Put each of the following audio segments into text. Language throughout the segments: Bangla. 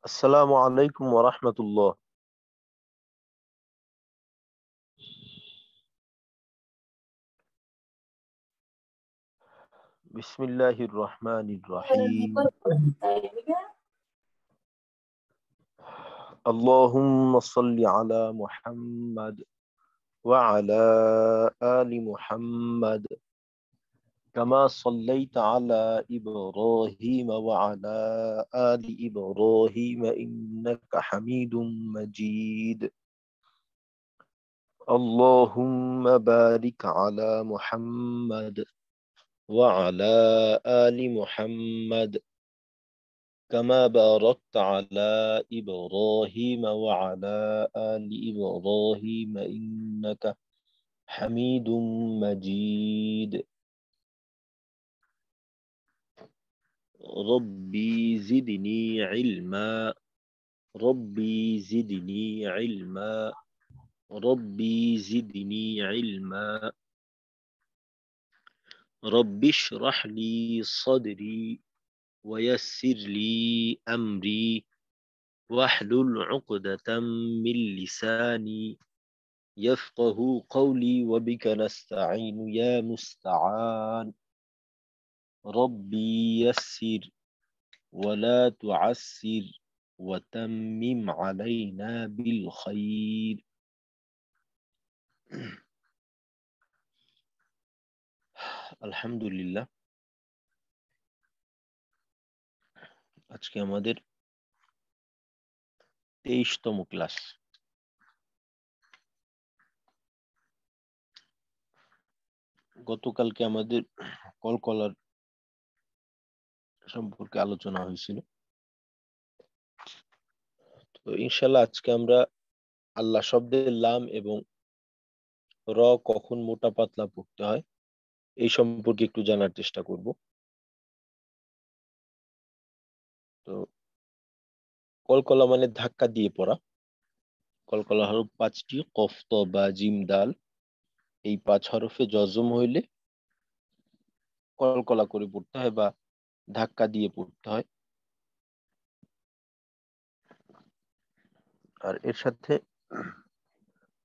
السلام عليكم ورحمة الله. بسم الله الرحمن الرحيم. اللهم صل على محمد وعلى آل محمد كما صليت على إبراهيم وعلى آل إبراهيم إنك حميد مجيد. اللهم بارك على محمد وعلى آل محمد كما باركت على إبراهيم وعلى آل إبراهيم إنك حميد مجيد. ربي زدني علما ربي زدني علما ربي زدني علما رب اشرح لي صدري ويسر لي أمري واحلل عقدة من لساني يفقه قولي وبك نستعين يا مستعان. ربي يسر ولا تعسر وتمم علينا بالخير. আলহামদুলিল্লাহ, আজকে আমাদের 23তম ক্লাস। গতকালকে আমাদের কলকলার সম্পর্কে আলোচনা হয়েছিল। তো ইনশাল্লাহ আজকে আমরা আল্লাহ শব্দের লাম এবং র কখন মোটা পাতলা পড়তে হয় এই সম্পর্কে একটু জানার চেষ্টা করব। তো কলকলা মানে ধাক্কা দিয়ে পড়া। কলকলা হরফ 5টি, কফ, ত, বা, জিম, দাল। এই 5 হরফে জজম হইলে কলকলা করে পড়তে হয় বা ধাক্কা দিয়ে পড়তে হয়। আর এর সাথে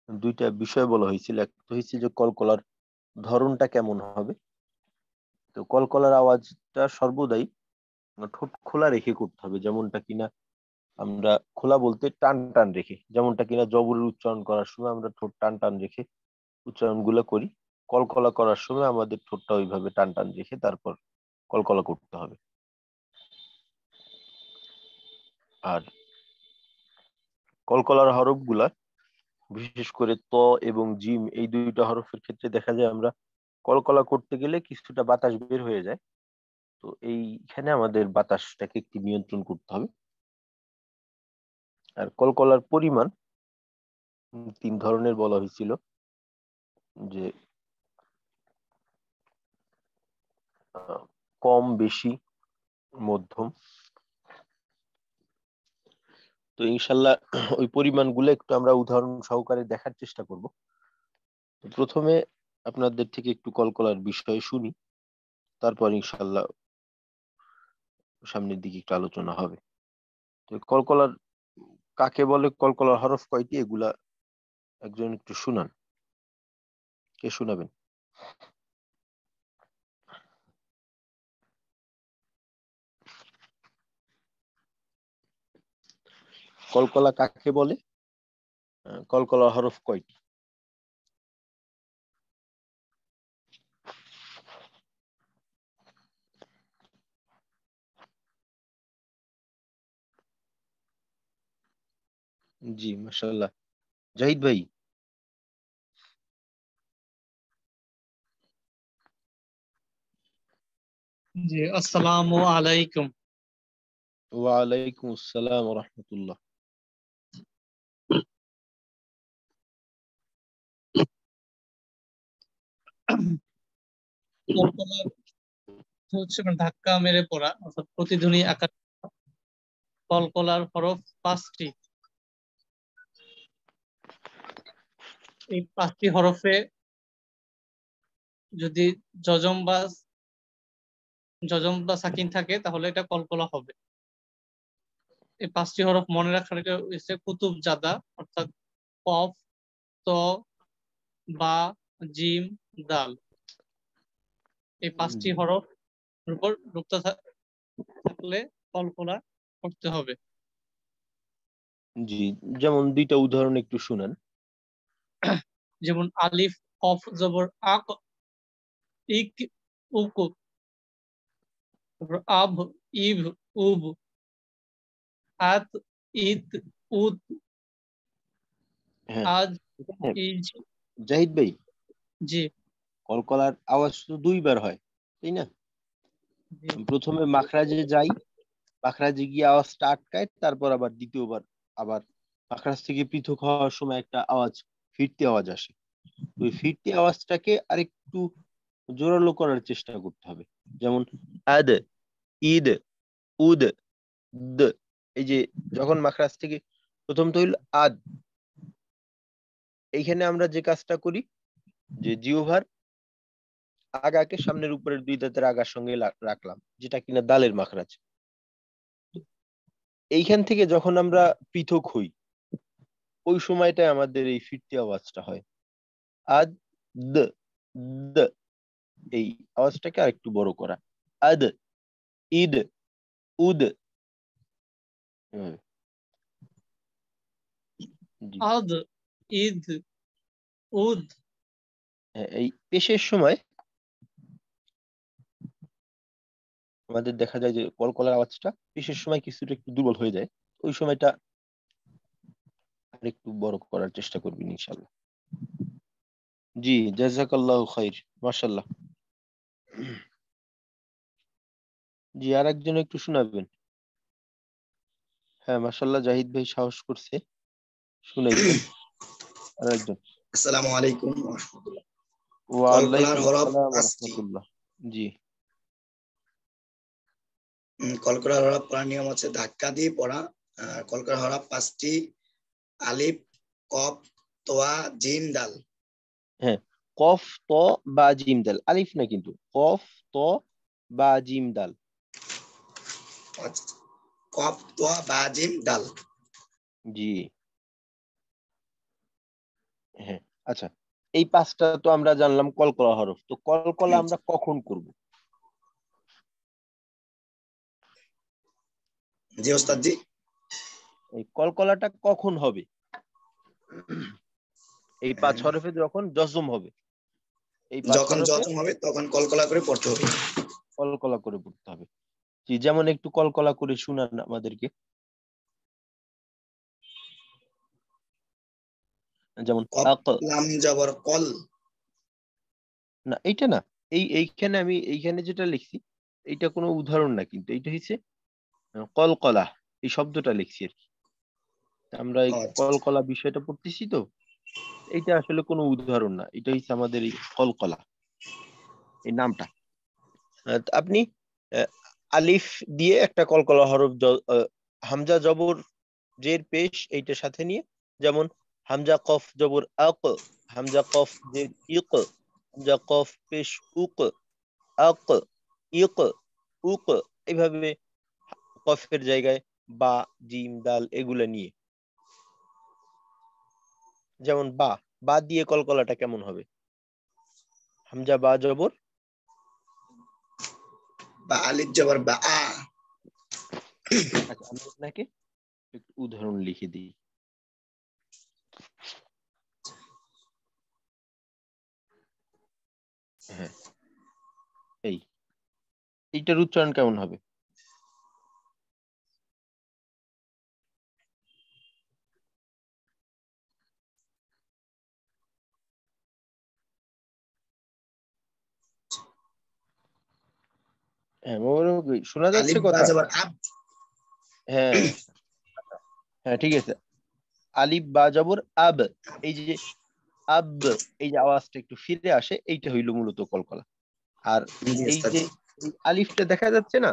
দুইটা বিষয় বলা হয়েছিল। একটা হয়েছে যে কলকলার ধরনটা কেমন হবে। তো কলকলার আওয়াজটা সর্বদাই ঠোঁট খোলা রেখে করতে হবে, যেমনটা কিনা আমরা খোলা বলতে টান টান রেখে, যেমনটা কিনা জবরের উচ্চারণ করার সময় আমরা ঠোঁট টান টান রেখে উচ্চারণ গুলো করি। কলকলা করার সময় আমাদের ঠোঁটটা ওইভাবে টান টান রেখে তারপর কলকলা করতে হবে। আর কলকলার হরফ গুলা বিশেষ করে ত এবং জিম, এই দুইটা হরফের ক্ষেত্রে দেখা যায় আমরা কলকলা করতে গেলে কিছুটা বাতাস বের হয়ে যায়। তো এইখানে আমাদের বাতাসটাকে একটু নিয়ন্ত্রণ করতে হবে। আর কলকলার পরিমাণ 3 ধরনের বলা হয়েছিল, যে কম, বেশি, মধ্যম। তো ইনশাল্লাহ ওই পরিমাণগুলো একটু আমরা উদাহরণ সহকারে দেখার চেষ্টা করব। তো প্রথমে আপনাদের থেকে একটু কলকলার বিষয়ে শুনি, তারপর ইনশাল্লাহ সামনের দিকে একটু আলোচনা হবে। তো কলকলার কাকে বলে, কলকলার হরফ কয়টি, এগুলা একজন একটু শুনান। কে শুনাবেন? কলকলা কাকে বলে, কলকলার হরফ কয়টি? জি, মাশাআল্লাহ। জাহিদ ভাই। জি, আসসালামু আলাইকুম। ওয়ালাইকুম আসসালাম ওয়া রাহমাতুল্লাহ। কলকলার হচ্ছে ধাক্কা মেরে পড়া, অর্থাৎ প্রতিধ্বনি আকার। কলকলার হরফ 5টি। এই 5টি হরফে যদি জজম বা সাকিন থাকে তাহলে এটা কলকলা হবে। এই 5টি হরফ মনে রাখার হচ্ছে কুতুব জাদা, অর্থাৎ কফ, ত, বা, জিম, দাল। এই 5টি হরফ উপর নুক্তা থাকলে কলকলা করতে হবে। জি, যেমন দুইটা উদাহরণ একটু শুনান। যেমন আলিফ কফ জবর আক, ইক, উক, আব, ইব, উব, আত, ইত, উত, হ্যাঁ, আজ, হ্যাঁ, ইজ। জাহিদ ভাই, জি কলকলার আওয়াজ তো দুইবার হয়, তাই না? জি প্রথমে মাখরাজে যাই, মাখরাজে গিয়ে আওয়াজটা আটকায়, তারপর আবার দ্বিতীয়বার আবার মাখরাজ থেকে পৃথক হওয়ার সময় একটা আওয়াজ, ফিরতি আওয়াজ আসে। ওই ফিরতি আওয়াজটাকে আরেকটু জোরালো করার চেষ্টা করতে হবে। যেমন আদ, ঈদ, উদ, দ। এই যে যখন মাখরাজ থেকে প্রথম তো হইল আদ, এইখানে আমরা যে কাজটা করি যে জিহ্বার আগাকে সামনের উপরের দুই দাঁতের আগার সঙ্গে রাখলাম, যেটা কিনা দালের মাখরাজ। এইখান থেকে যখন আমরা পৃথক হই, ওই সময়টায় আমাদের এই ফিরতি আওয়াজটা হয় আদ, দ, দ। এই আওয়াজটাকে আরেকটু বড় করা, আদ, ঈদ, উদ। এভাবে। জি। আদ, ইদ, উদ। হ্যাঁ, এই পেশের সময় আমাদের দেখা যায় যে কলকলার আওয়াজটা পেশের সময় কিছুটা একটু দুর্বল হয়ে যায়। ওই সময়টা আরেকটু বড় করার চেষ্টা করবেন ইনশাল্লাহ। জি, জাযাকাল্লাহু খাইর, মাশাআল্লাহ। জি, আর একজন একটু শোনাবেন। হ্যাঁ, মাশাআল্লাহ, জাহিদ ভাই সাহস করছে, শুনাইছেন। আর একজন। আসসালামু আলাইকুম ওয়া রাহমাতুল্লাহ। কলকলার ওয়ালাইকুম হরফ আসসালাম ওয়া 5টি। রাহমাতুল্লাহ। জি। কলকলার হরফ পড়ার নিয়ম হচ্ছে ধাক্কা দিয়ে পড়া। কলকলার হরফ 5টি: আলিফ, কফ, তোয়া, জিম, দাল। হ্যাঁ, কফ, ত, বা, জিম, দাল, আলিফ না কিন্তু, কফ, ত, বা, জিম, দাল। আচ্ছা, কফ, তোয়া, বা, জিম, দাল। জি। হ্যাঁ, আচ্ছা, এই 5টা তো আমরা জানলাম কলকলা হরফ। তো কলকলা আমরা কখন করব? জি ওস্তাদ জি। এই কলকলাটা কখন হবে? এই 5 হরফে যখন জজম হবে, এই 5 যখন হরফে যজম হবে তখন কলকলা করে পড়তে হবে। কলকলা করে পড়তে হবে। জি, যেমন একটু কলকলা করে শুনান আমাদেরকে। যেমন কফ আক। লাম জবর কল। না, এইটা না, এইখানে আমি এইখানে যেটা লিখছি, এইটা কোনো উদাহরণ না, কিন্তু এইটা হচ্ছে কলকলা, এই শব্দটা লিখছি আর কি। আমরা এই আচ্ছা কলকলা বিষয়টা পড়তেছি তো, এইটা আসলে কোনো উদাহরণ না, এটা হচ্ছে আমাদের এই কলকলা, এই নামটা। আপনি আহ, আলিফ দিয়ে একটা কলকলা হরফ হামজা জবর জের পেশ এইটার সাথে নিয়ে, যেমন হামজা কফ জবর আক, হামজা কফ জের ইক, হামজা কফ পেশ উক, আক, ইক, উক। এইভাবে কফের জায়গায় বা, জিম, দাল এগুলা নিয়ে। যেমন বা, বা দিয়ে কলকলাটা কেমন হবে? হামজা বা জবর, বা, আলিফ জবর বা আ। আচ্ছা, আমি আপনাকে একটু উদাহরণ লিখে দিই। হ্যাঁ, এই এইটার উচ্চারণ কেমন হবে? হ্যাঁ, শোনা যাচ্ছে আলিফ বা কথা? জবর আব। হ্যাঁ, হ্যাঁ, ঠিক আছে। আলিফ বা জবর আব, এই যে আব, এই যে আওয়াজটা একটু ফিরে আসে, এইটা হইলো মূলত কলকলা। আর জি এই ওস্তাদ যে জি। এই আলিফটা দেখা যাচ্ছে না,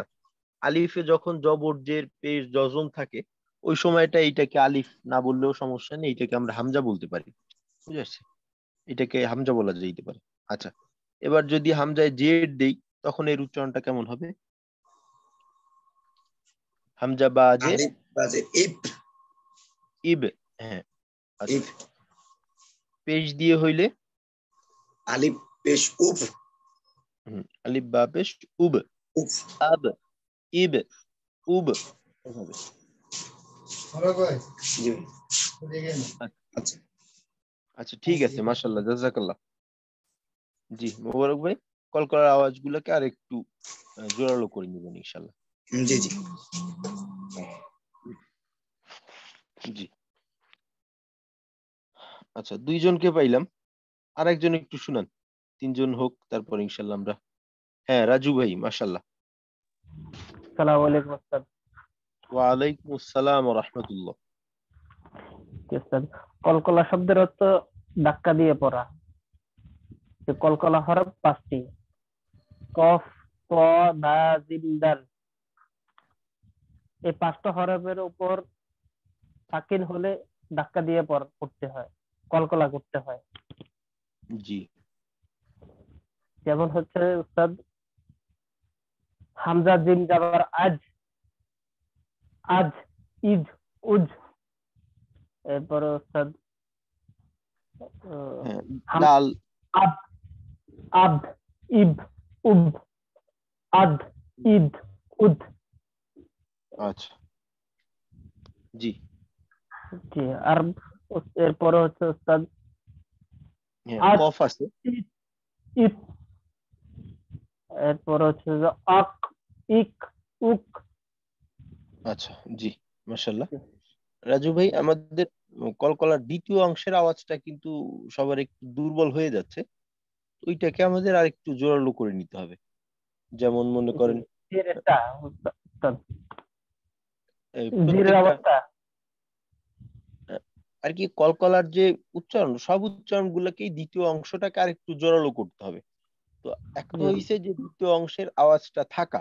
আলিফে যখন জবর জের পেশ জজম থাকে, ওই সময়টা এইটাকে আলিফ না বললেও সমস্যা নেই, এইটাকে আমরা হামজা বলতে পারি। বুঝে আসছে? এটাকে হামজা বলা যেতে পারে। আচ্ছা, এবার যদি হামজায় জের দেই, তখন এর উচ্চারণটা কেমন হবে? হামজা বা জের আলিফ আছে ইব ইব, হ্যাঁ আচ্ছা। ইব পেশ দিয়ে হইলে আলিফ পেশ উফ আলিফ বা পেশ উব, উফ আব, ইব, উব এভাবে। জি আচ্ছা আচ্ছা ঠিক আছে, মাশাআল্লাহ, জাযাকাল্লাহ। জি মোবারক ভাই, কলকলার আওয়াজগুলোকে আর একটু জোরালো করে নেবেন ইনশাআল্লাহ। জি জি জি আচ্ছা, দুইজনকে পাইলাম, আর একজন একটু শুনান, তিনজন হোক, তারপর ইনশাআল্লাহ আমরা। হ্যাঁ রাজু ভাই, মাশাআল্লাহ। আসসালামু আলাইকুম ওস্তাদ। ওয়ালাইকুম আসসালাম ওয়া রাহমাতুল্লাহ। জি ওস্তাদ, কলকলা শব্দের অর্থ ধাক্কা দিয়ে পড়া। যে কলকলা হরফ 5টি: কফ, ক, দা, জিম, দাল। এই 5টা হরফের উপর সাকিন হলে ধাক্কা দিয়ে পড়তে হয়, কলকলা করতে হয়। জি যেমন হচ্ছে উস্তাদ, হামজা জিম জাবার আজ, আজ, ইজ, উজ। এরপরে উস্তাদ হ্যাঁ, হাম, দাল, আব, আব, ইব, উব, আদ, ইদ, উদ। আচ্ছা জি জি, আর এরপরে হচ্ছে উস্তাদ হ্যাঁ, আজ, কফ আছে। ইত, ইত। এরপরে হচ্ছে যে আক, ইক, উক। আচ্ছা জি, মাশাআল্লাহ। রাজু ভাই, আমাদের কলকলার দ্বিতীয় অংশের আওয়াজটা কিন্তু সবার একটু দুর্বল হয়ে যাচ্ছে, ওইটাকে আমাদের আর একটু জোরালো করে নিতে হবে। যেমন মনে জি, করেন জিরেটা উস্তাদ, জিরের প্রত্যেকটা অবস্থা। আর কি, কলকলার যে উচ্চারণ, সব উচ্চারণ গুলোকেই দ্বিতীয় অংশটাকে আর একটু জোরালো করতে হবে। তো একটা জি হইছে যে দ্বিতীয় অংশের আওয়াজটা থাকা,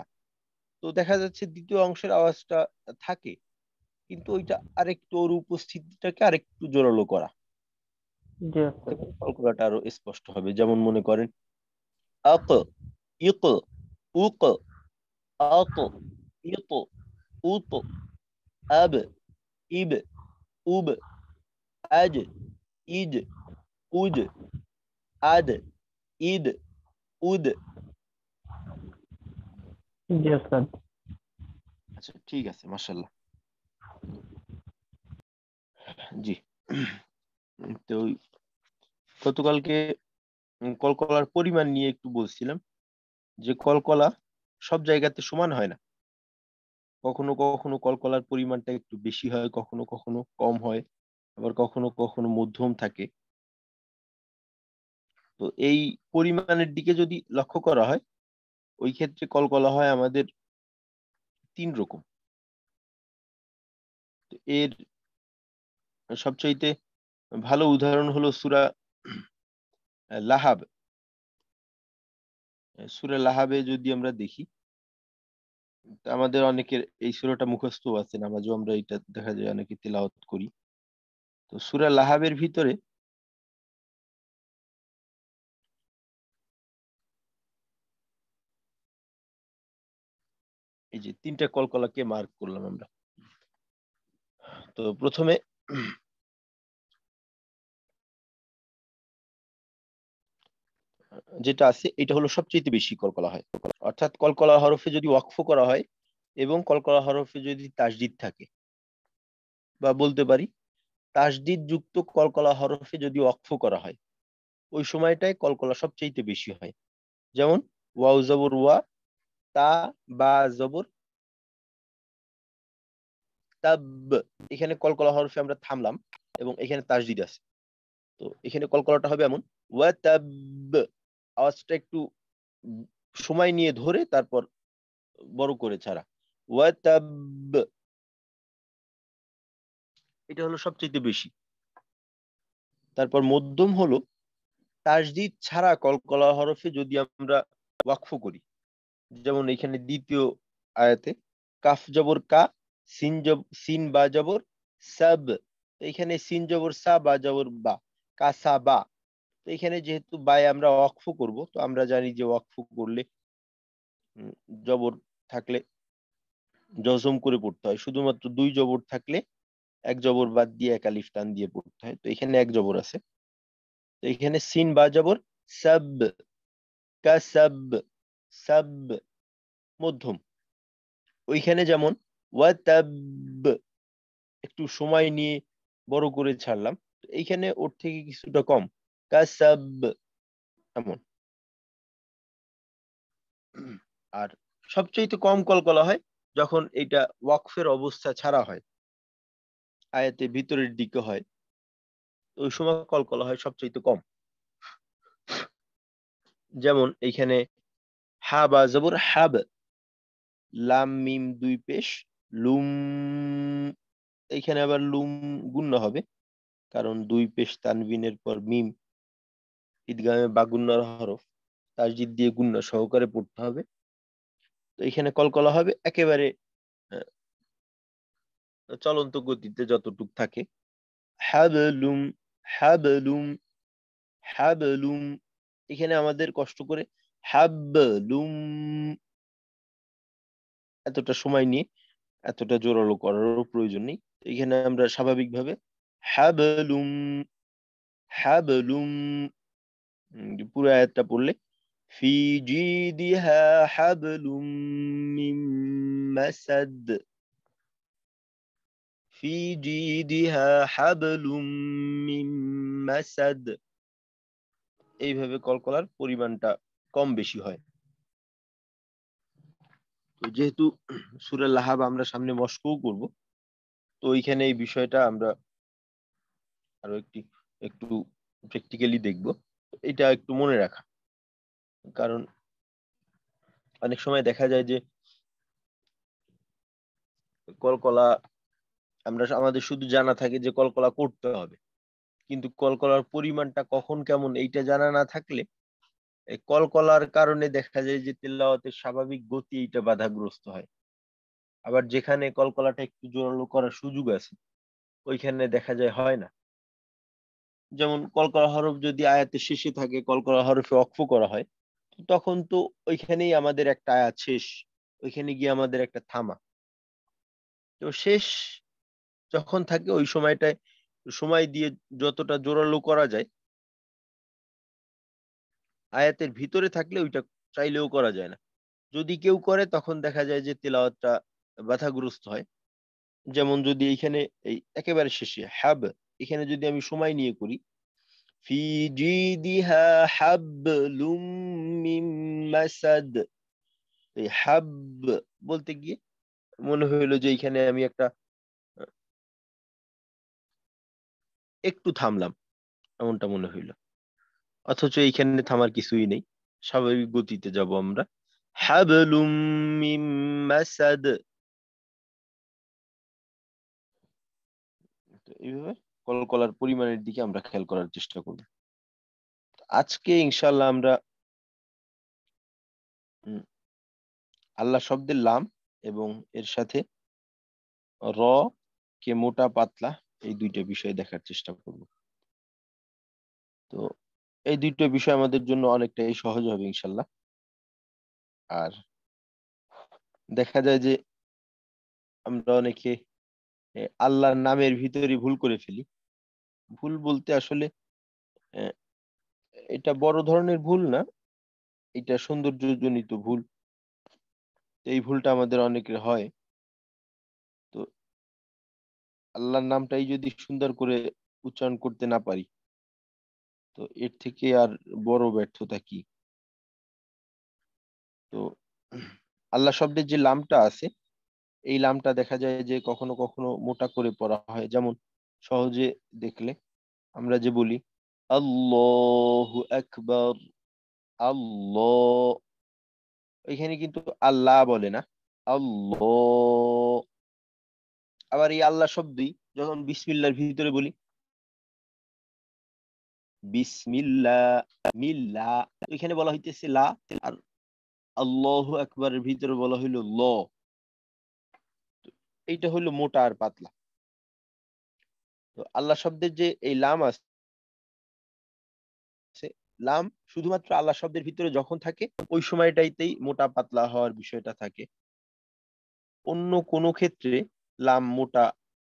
তো দেখা যাচ্ছে দ্বিতীয় অংশের আওয়াজটা থাকে, কিন্তু ওইটা আরেকটু ওর উপস্থিতিটাকে আরেকটু জোরালো করা, জি উস্তাদ। এতে কলকলাটা আরো স্পষ্ট হবে। যেমন মনে করেন আক, ইক, উক, আক, ইক, উত, আব, ইব, উব, আজ, ইজ, উজ, আদ, ইদ, উদ। জি উস্তাদ। আচ্ছা ঠিক আছে, মাশাআল্লাহ। জি তো গতকালকে কলকলার পরিমাণ নিয়ে একটু বলছিলাম, যে কলকলা সব জায়গাতে সমান হয় না। কখনো কখনো কলকলার পরিমাণটা একটু বেশি হয়, কখনো কখনো কম হয়, আবার কখনো কখনো মধ্যম থাকে। তো এই পরিমাণের দিকে যদি লক্ষ্য করা হয়, ওই ক্ষেত্রে কলকলা হয় আমাদের 3 রকম। তো এর সবচাইতে ভালো উদাহরণ হলো সূরা লাহাব। সূরা লাহাবে যদি আমরা দেখি, তো আমাদের অনেকের এই সূরাটা মুখস্থ আছে, নামাজেও আমরা এটা দেখা যায় অনেকে তিলাওয়াত করি। তো সূরা লাহাবের ভিতরে এই যে 3টা কলকলাকে মার্ক করলাম আমরা। তো প্রথমে যেটা আছে এটা হলো সবচেয়ে বেশি কলকলা হয়, অর্থাৎ কলকলা হরফে যদি ওয়াকফ করা হয় এবং কলকলা হরফে যদি তাসদিদ থাকে, বা বলতে পারি তাসদিদ যুক্ত কলকলা হরফে যদি ওয়াকফ করা হয়, ওই সময়টায় কলকলা সবচেয়ে বেশি হয়। যেমন ওয়াও জবর ওয়া, তা, বা জবর তাব, এখানে কলকলা হরফে আমরা থামলাম এবং এখানে তাসদিদ আছে। তো এখানে কলকলাটা হবে এমন, ওয়া তাব, আওয়াজটা একটু সময় নিয়ে ধরে তারপর বড় করে ছাড়া, ওয়া তাব, এটা হলো সবচেয়ে বেশি। তারপর মধ্যম হলো তাসদিদ ছাড়া কলকলা হরফে যদি আমরা ওয়াকফ করি, যেমন এখানে দ্বিতীয় আয়াতে কাফ জবর কা, সিন বা জবর সাব, তো এখানে সিন জবর সা, বা জবর বা, কাসা বা। তো এখানে যেহেতু বাই আমরা ওয়াকফ করব, তো আমরা জানি যে ওয়াকফ করলে জবর থাকলে জজম করে পড়তে হয়। শুধুমাত্র 2 জবর থাকলে এক জবর বাদ দিয়ে এক আলিফ টান দিয়ে পড়তে হয়। তো এখানে এক জবর আছে। তো এখানে সিন বা জবর, সাব, কাসাব, সাব মধ্যম। ওইখানে যেমন ওয়াতাব, একটু সময় নিয়ে বড় করে ছাড়লাম, এইখানে ওর থেকে কিছুটা কম, কাসাব এমন। আর সবচেয়ে কম কলকলা হয় যখন এটা ওয়াকফের অবস্থা ছাড়া হয়, আয়াতে ভিতরের দিকে হয়, ওই সময় কলকলা হয় সবচেয়ে কম। যেমন এইখানে হা বা জবর হাব, লাম মিম 2 পেশ, লুম, এইখানে আবার লুম গুণ্য হবে, কারণ 2 পেশ তানবিনের পর মিম ঈদগামে বা গুণ্যর হরফ, তাসদিদ দিয়ে গুণ্য সহকারে পড়তে হবে। তো এখানে কলকলা হবে একেবারে আহ, চলন্ত গতিতে যতটুক থাকে, হাবলুম, হাবলুম, হাবলুম। এখানে আমাদের কষ্ট করে হাবলুম এতটা সময় নিয়ে এতটা জোরালো করারও প্রয়োজন নেই। এখানে আমরা স্বাভাবিকভাবে হাবলুম, হাবলুম, পুরো আয়াতটা পড়লে ফি জিদিহা হাবলুম মিন মাসাদ, ফি জিদিহা হাবলুম মিন মাসাদ, এইভাবে কলকলার পরিমাণটা কম বেশি হয়। তো যেহেতু সূরা লাহাব আমরা সামনে মস্কও করব, তো ওইখানে এই বিষয়টা আমরা আরো একটু প্র্যাকটিক্যালি দেখব। এটা একটু মনে রাখা, কারণ অনেক সময় দেখা যায় যে কলকলা আমাদের শুধু জানা থাকে যে কলকলা করতে হবে, কিন্তু কলকলার পরিমাণটা কখন কেমন এইটা জানা না থাকলে এই কলকলার কারণে দেখা যায় যে তিলাওয়াতের স্বাভাবিক গতি এইটা বাধাগ্রস্ত হয়। আবার যেখানে কলকলাটা একটু জোরালো করার সুযোগ আছে ওইখানে দেখা যায় হয় না। যেমন কলকলা হরফ যদি আয়াতের শেষে থাকে, কলকলা হরফে ওয়াকফ করা হয়, তখন তো ওইখানেই আমাদের একটা আয়াত শেষ, ওইখানে গিয়ে আমাদের একটা থামা। তো শেষ যখন থাকে ওই সময়টায় সময় দিয়ে যতটা জোরালো করা যায়, আয়াতের ভিতরে থাকলে ওইটা চাইলেও করা যায় না। যদি কেউ করে তখন দেখা যায় যে তেলাওয়াতটা বাধাগ্রস্ত হয়। যেমন যদি এইখানে এই একেবারে শেষে হাব, এখানে যদি আমি সময় নিয়ে করি, ফি জিদিহা হাবলুম মিন মাসাদ, এই হাব বলতে গিয়ে মনে হইলো যে এইখানে আমি একটু থামলাম, এমনটা মনে হইলো, অথচ এইখানে থামার কিছুই নেই, স্বাভাবিক গতিতে যাব আমরা, হাবলুম মিন মাসাদ। তো এইভাবে কলকলার পরিমাণের দিকে আমরা খেয়াল করার চেষ্টা করব। আজকে ইনশাআল্লাহ আমরা উম, আল্লাহ শব্দের লাম এবং এর সাথে র কে মোটা পাতলা এই দুইটা বিষয় দেখার চেষ্টা করব। তো এই দুইটা বিষয় আমাদের জন্য অনেকটাই সহজ হবে ইনশাল্লাহ। আর দেখা যায় যে আমরা অনেকে আল্লাহর নামের ভিতরে ভুল করে ফেলি। ভুল বলতে আসলে আহ, এটা বড় ধরনের ভুল না, এটা সৌন্দর্যজনিত ভুল। তো এই ভুলটা আমাদের অনেকের হয়। তো আল্লাহর নামটাই যদি সুন্দর করে উচ্চারণ করতে না পারি, তো এর থেকে আর বড় ব্যর্থতা কি। তো আল্লাহ শব্দের যে লামটা আছে, এই লামটা দেখা যায় যে কখনো কখনো মোটা করে পড়া হয়। যেমন সহজে দেখলে আমরা যে বলি আল্লাহু আকবার, আল্লাহ, এখানে কিন্তু আল্লাহ বলে না, আল্লাহ। আবার এই আল্লাহ শব্দই যখন বিসমিল্লাহর ভিতরে বলি, বিসমিল্লাহ, মিল্লা, এখানে বলা হইতেছে লা, আর আল্লাহু আকবারের ভিতরে বলা হইলো ল। এইটা হইলো মোটা আর পাতলা। তো আল্লাহ শব্দের যে এই লাম আছে, লাম শুধুমাত্র আল্লাহ শব্দের ভিতরে যখন থাকে ওই সময়টাইতেই মোটা পাতলা হওয়ার বিষয়টা থাকে। অন্য কোনো ক্ষেত্রে লাম মোটা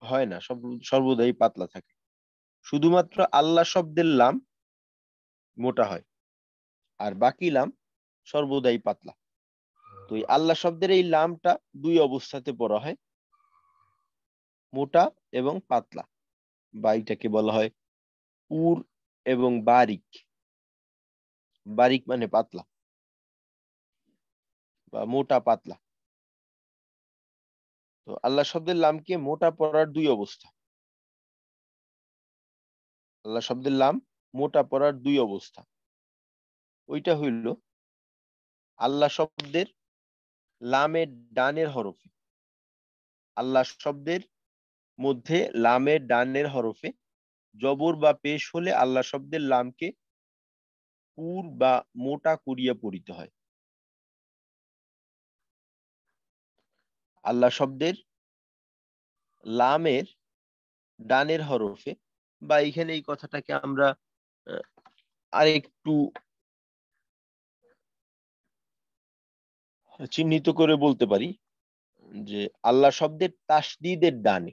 হয় না, সর্বদাই পাতলা থাকে। শুধুমাত্র আল্লাহ শব্দের লাম মোটা হয়, আর বাকি লাম সর্বদাই পাতলা। তো এই আল্লাহ শব্দের এই লামটা দুই অবস্থাতে পড়া হয়, মোটা এবং পাতলা, বা এটাকে বলা হয় পুর এবং বারিক। বারিক মানে পাতলা বা মোটা পাতলা। তো আল্লাহ শব্দের লামকে মোটা পড়ার দুই অবস্থা। আল্লাহ শব্দের লাম মোটা পড়ার দুই অবস্থা। ওইটা হইল আল্লাহ শব্দের লামের ডানের হরফে, আল্লাহ শব্দের মধ্যে লামের ডানের হরফে জবর বা পেশ হলে আল্লাহ শব্দের লামকে পুর বা মোটা করিয়া পড়িতে হয়। আল্লাহ শব্দের লামের ডানের হরফে, বা এখানে এই কথাটাকে আমরা আরেকটু চিহ্নিত করে বলতে পারি যে আল্লাহ শব্দের তাসদীদের ডানে,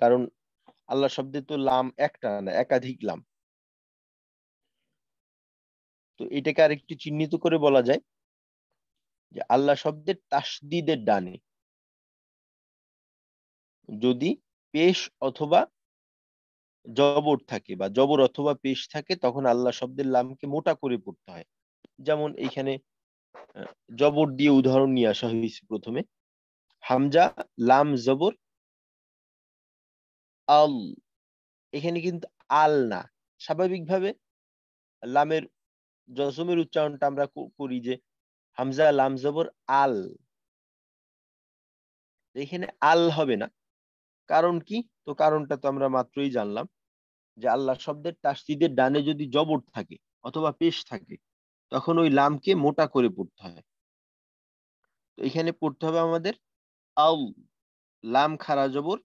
কারণ আল্লাহ শব্দে তো লাম একটা না, একাধিক লাম। তো এটাকে আরেকটু চিহ্নিত করে বলা যায় যে আল্লাহ শব্দের তাসদীদের ডানে যদি পেশ অথবা জবর থাকে বা জবর অথবা পেশ থাকে, তখন আল্লাহ শব্দের লামকে মোটা করে পড়তে হয়। যেমন এইখানে জবর দিয়ে উদাহরণ নিয়ে আসা হয়েছে। প্রথমে হামজা লাম জবর আল, এখানে কিন্তু আল না। স্বাভাবিকভাবে লামের জজমের উচ্চারণটা আমরা করি যে হামজা লাম জবর আল, এখানে আল হবে না। কারণ কি? তো কারণটা তো আমরা মাত্রই জানলাম যে আল্লাহ শব্দের তাসদীদের ডানে যদি জবর থাকে অথবা পেশ থাকে, তখন ওই লামকে মোটা করে পড়তে হয়। তো এখানে পড়তে হবে আমাদের আল, লাম খারা জবর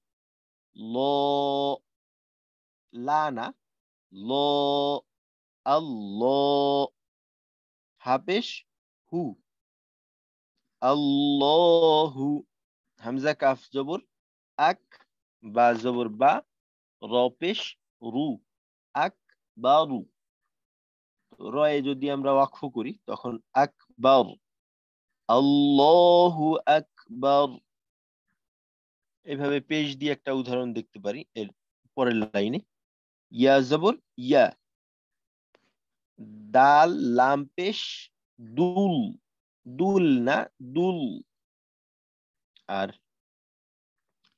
ল, লা না, ল, আল্লাহ, হাপেশ হু, আল্লাহু, হামজা কাফ জবর আক, বা জবর বা, র পেশ রু, আক বা রু। রয়ে যদি আমরা ওয়াকফ করি তখন আকবার, আল্লাহু আকবার। এভাবে পেশ দিয়ে একটা উদাহরণ দেখতে পারি এর পরের লাইনে। ইয়া জবর ইয়া, দাল লাম পেশ দুল, দুল না দুল। আর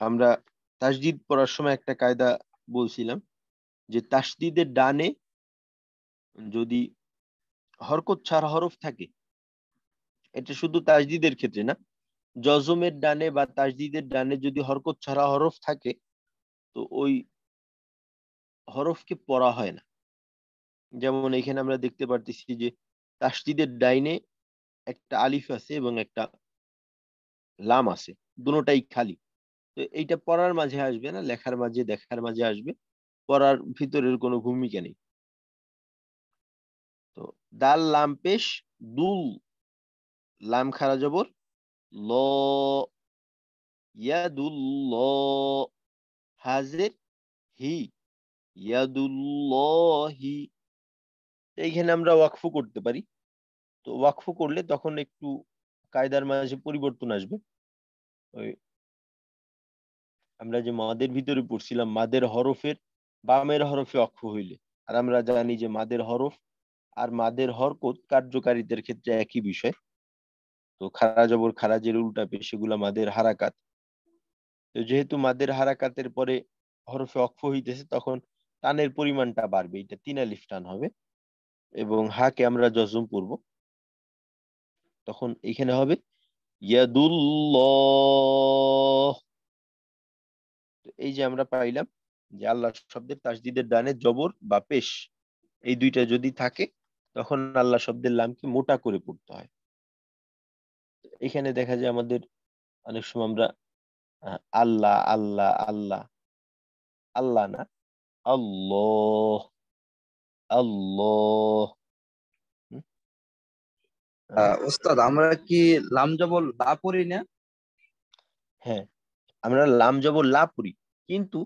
আমরা তাসদীদ পড়ার সময় একটা কায়দা বলছিলাম যে তাসদীদের ডানে যদি হরকত ছাড়া হরফ থাকে, এটা শুধু তাসদীদের ক্ষেত্রে না, জজমের ডানে বা তাসদীদের ডানে যদি হরকত ছাড়া হরফ থাকে, তো ওই হরফকে পড়া হয় না। যেমন এখানে আমরা দেখতে পারতেছি যে তাসদীদের ডাইনে একটা আলিফ আছে এবং একটা লাম আছে, দুটোটাই খালি। তো এইটা পড়ার মাঝে আসবে না, লেখার মাঝে দেখার মাঝে আসবে, পড়ার ভিতরের কোনো ভূমিকা নেই। তো দাল লাম পেশ দুল, লাম খারা জবর ল, ইয়াদুল্লাহ, হাজের হি, ইয়াদুল্লাহি। এইখানে আমরা ওয়াকফু করতে পারি। তো ওয়াকফু করলে তখন একটু কায়দার মাঝে পরিবর্তন আসবে। ওই আমরা যে মাদের ভিতরে পড়ছিলাম, মাদের হরফের বামের হরফে ওয়াকফু হইলে, আর আমরা জানি যে মাদের হরফ আর মাদের হরকত কার্যকারিতার ক্ষেত্রে একই বিষয়। তো খারা জবর খারাজের উল্টা পেশ, সেগুলা মাদের হারাকাত। তো যেহেতু মাদের হারাকাতের পরে হরফে ওয়াকফ হইতেছে, তখন টানের পরিমাণটা বাড়বে, এটা 3 আলিফ টান হবে, এবং হাকে আমরা জজম পড়ব। তখন এখানে হবে ইয়াদুল্লাহ। এই যে আমরা পাইলাম যে আল্লাহ শব্দের তাসদীদের ডানে জবর বা পেশ এই দুইটা যদি থাকে, তখন আল্লাহ শব্দের লামকে মোটা করে পড়তে হয়। এখানে দেখা যায় আমাদের অনেক সময় আমরা আল্লাহ আল্লাহ আল্লাহ, আল্লাহ না, আল্লাহ আল্লাহ। উস্তাদ, আমরা কি লাম জবর লা পড়ি না? হ্যাঁ, আমরা লাম জবর লা পড়ি, কিন্তু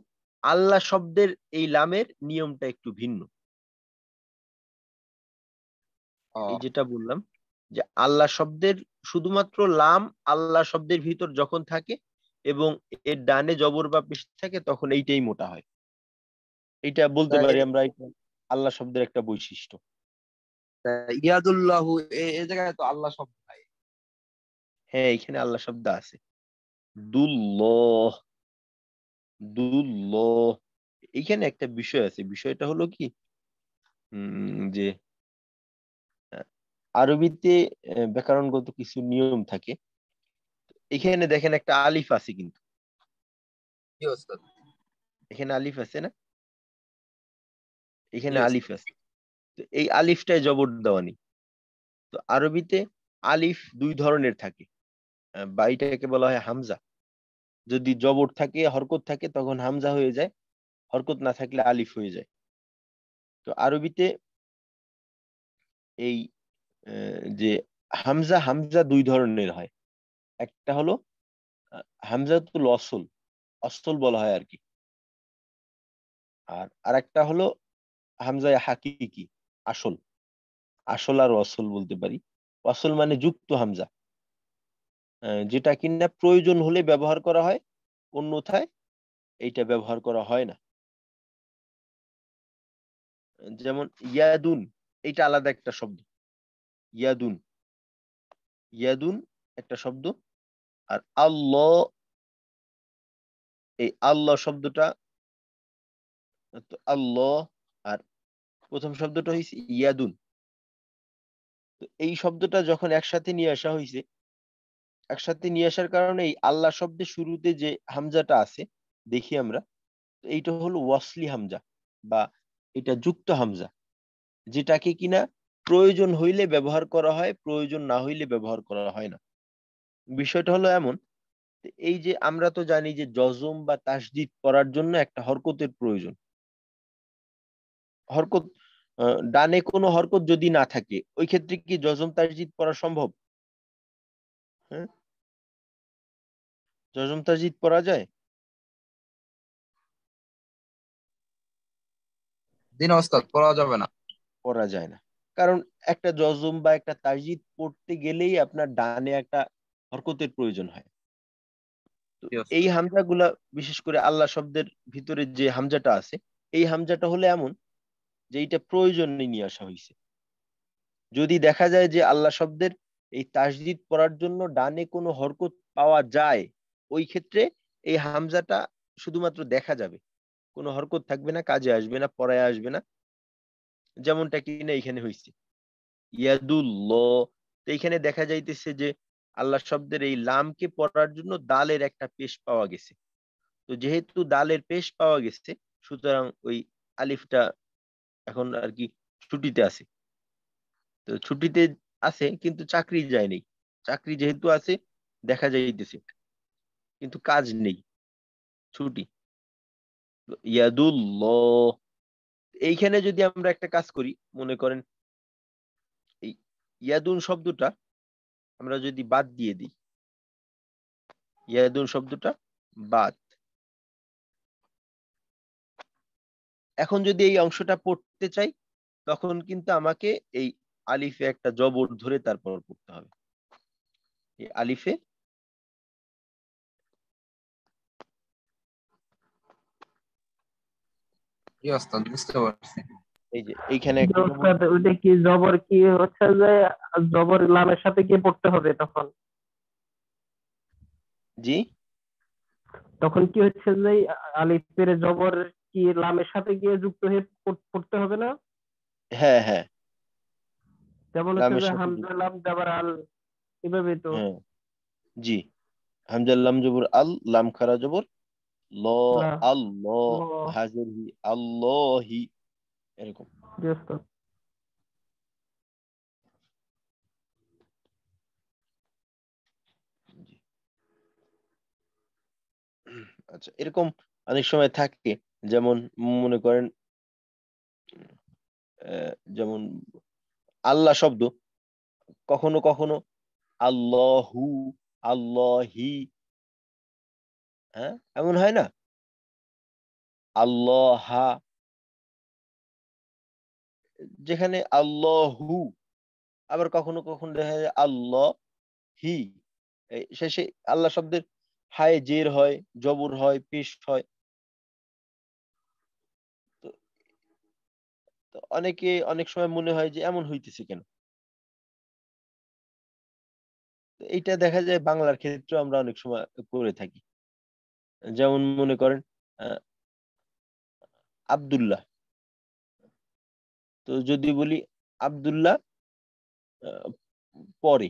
আল্লাহ শব্দের এই লামের নিয়মটা একটু ভিন্ন। এই যেটা বললাম যে আল্লাহ শব্দের শুধুমাত্র লাম আল্লাহ শব্দের ভিতর যখন থাকে এবং এর ডানে জবর বা পেশ থাকে, তখন এইটাই মোটা হয়। এটা বলতে পারি আমরা আল্লাহ শব্দের একটা বৈশিষ্ট্য। ইয়াদুল্লাহু এ জায়গায় তো আল্লাহ শব্দ নাই। হ্যাঁ, এখানে আল্লাহ শব্দ আছে। দুল্লাহ, দুল্লাহ। এইখানে একটা বিষয় আছে, বিষয়টা হলো কি যে আরবিতে ব্যাকরণগত কিছু নিয়ম থাকে। এখানে দেখেন একটা আলিফ আছে, কিন্তু কি ওস্তাদ? এখানে আলিফ আছে না, এখানে জি ওস্তাদ। আলিফ আছে। তো এই আলিফটায় জবর দেওয়া নেই। তো আরবিতে আলিফ দুই ধরনের থাকে, বা এটাকে বলা হয় হামজা। যদি জবর থাকে, হরকত থাকে, তখন হামজা হয়ে যায়, হরকত না থাকলে আলিফ হয়ে যায়। তো আরবিতে এই যে হামজা, হামজা দুই ধরনের হয়। একটা হলো হামজাতুল অসল, অসল বলা হয় আর কি। আর আরেকটা হলো হামজা হাকিকি, আসল। আসল আর অসল বলতে পারি। অসল মানে যুক্ত হামজা, যেটা কিনা প্রয়োজন হলে ব্যবহার করা হয়, অন্যথায় এইটা ব্যবহার করা হয় না। যেমন ইয়াদুন, এইটা আলাদা একটা শব্দ। ইয়াদুন, ইয়াদুন একটা শব্দ। আর আল্লাহ, এই আল্লাহ শব্দটা, তো আল্লাহ আর প্রথম শব্দটা হয়েছে ইয়াদুন। তো এই শব্দটা যখন একসাথে নিয়ে আসা হয়েছে, একসাথে নিয়ে আসার কারণে এই আল্লাহ শব্দের শুরুতে যে হামজাটা আছে দেখি আমরা, এইটা হলো ওয়াসলি হামজা, বা এটা যুক্ত হামজা, যেটাকে কিনা প্রয়োজন হইলে ব্যবহার করা হয়, প্রয়োজন না হইলে ব্যবহার করা হয় না। বিষয়টা হলো এমন, এই যে আমরা তো জানি যে জজম বা তাসদিদ করার জন্য একটা হরকতের প্রয়োজন। হরকত, ডানে কোনো হরকত যদি না থাকে, ওই ক্ষেত্রে কি জজম তাসদিদ করা সম্ভব? হ্যাঁ, জজম তাসদিদ করা যায়? জি না ওস্তাদ, পড়া যাবে না। করা যায় না, কারণ একটা জজম বা একটা তাসদিদ পড়তে গেলেই আপনার ডানে একটা হরকতের প্রয়োজন হয়। তো জি এই ওস্তাদ। হামজাগুলা, বিশেষ করে আল্লাহ শব্দের ভিতরে যে হামজাটা আছে, এই হামজাটা হলো এমন যে এইটা প্রয়োজনে নিয়ে আসা হয়েছে। যদি দেখা যায় যে আল্লাহ শব্দের এই তাসদিদ পড়ার জন্য ডানে কোনো হরকত পাওয়া যায়, ওই ক্ষেত্রে এই হামজাটা শুধুমাত্র দেখা যাবে, কোনো হরকত থাকবে না, কাজে আসবে না, পড়ায় আসবে না। যেমনটা কিনা এখানে হয়েছে ইয়াদুল্লাহ। তো এখানে দেখা যাইতেছে যে আল্লাহ শব্দের এই লামকে পড়ার জন্য দালের একটা পেশ পাওয়া গেছে। তো যেহেতু দালের পেশ পাওয়া গেছে, সুতরাং ওই আলিফটা এখন আর কি ছুটিতে আছে। তো ছুটিতে আছে কিন্তু চাকরি যায়নি। চাকরি যেহেতু আছে, দেখা যাইতেছে, কিন্তু কাজ নেই, ছুটি। ইয়াদুল্লাহ, এইখানে যদি আমরা একটা কাজ করি, মনে করেন এই ইয়াদুন শব্দটা আমরা যদি বাদ দিয়ে দিই, ইয়াদুন শব্দটা বাদ, এখন যদি এই অংশটা পড়তে চাই, তখন কিন্তু আমাকে এই আলিফে একটা জবর ধরে তারপর পড়তে হবে। এই আলিফে, জি ওস্তাদ, বুঝতে পারছি। এই যে এইখানে যে একটা জবর। ওস্তাদ ওইটা কি জবর কি হচ্ছে যে জবর লামের সাথে কি পড়তে হবে তখন? জি, তখন কি হচ্ছে যে আলিফের জবর কি লামের সাথে গিয়ে যুক্ত হয়ে পড়তে হবে না? হ্যাঁ হ্যাঁ, যেমন হচ্ছে লামের যে সাথে হামজা লাম জাবার আল, এভাবে তো। হ্যাঁ, জি। হামজা লাম জবর আল, লাম খারা জবর ল, লা, আল্লাহ, ল, হাজের হি, আল্লাহি, এরকম। জি ওস্তাদ। জি। আচ্ছা, এরকম অনেক সময় থাকে, যেমন মনে করেন যেমন আল্লাহ শব্দ কখনো কখনো আল্লাহু, আল্লাহি, হ্যাঁ, এমন হয় না? আল্লাহ, যেখানে আল্লাহু, আবার কখনো কখনো দেখা যায় আল্লাহ হি, শেষে আল্লাহ শব্দের হায় জের হয়, জবর হয়, পেশ হয়। তো তো অনেকে অনেক সময় মনে হয় যে এমন হইতেছে কেন। তো এইটা দেখা যায় বাংলার ক্ষেত্রে আমরা অনেক সময় করে থাকি। যেমন মনে করেন আহ, আব্দুল্লাহ, তো যদি বলি আব্দুল্লাহ আহ, পরে,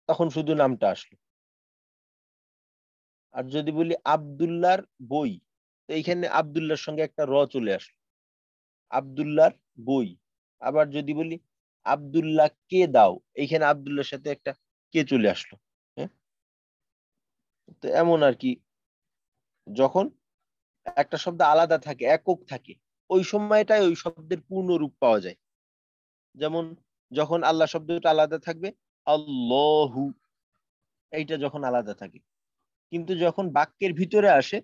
তখন শুধু নামটা আসলো। আর যদি বলি আব্দুল্লাহর বই, তো এইখানে আব্দুল্লাহর সঙ্গে একটা র চলে আসলো, আব্দুল্লাহর বই। আবার যদি বলি আব্দুল্লাহ কে দাও, এইখানে আব্দুল্লাহর সাথে একটা কে চলে আসলো। হ্যাঁ, তো এমন আর কি, যখন একটা শব্দ আলাদা থাকে, একক থাকে, ওই সময়টাই ওই শব্দের পূর্ণ রূপ পাওয়া যায়। যেমন যখন আল্লাহ শব্দটা আলাদা থাকবে, আল্লাহু, এইটা যখন আলাদা থাকে। কিন্তু যখন বাক্যের ভিতরে আসে,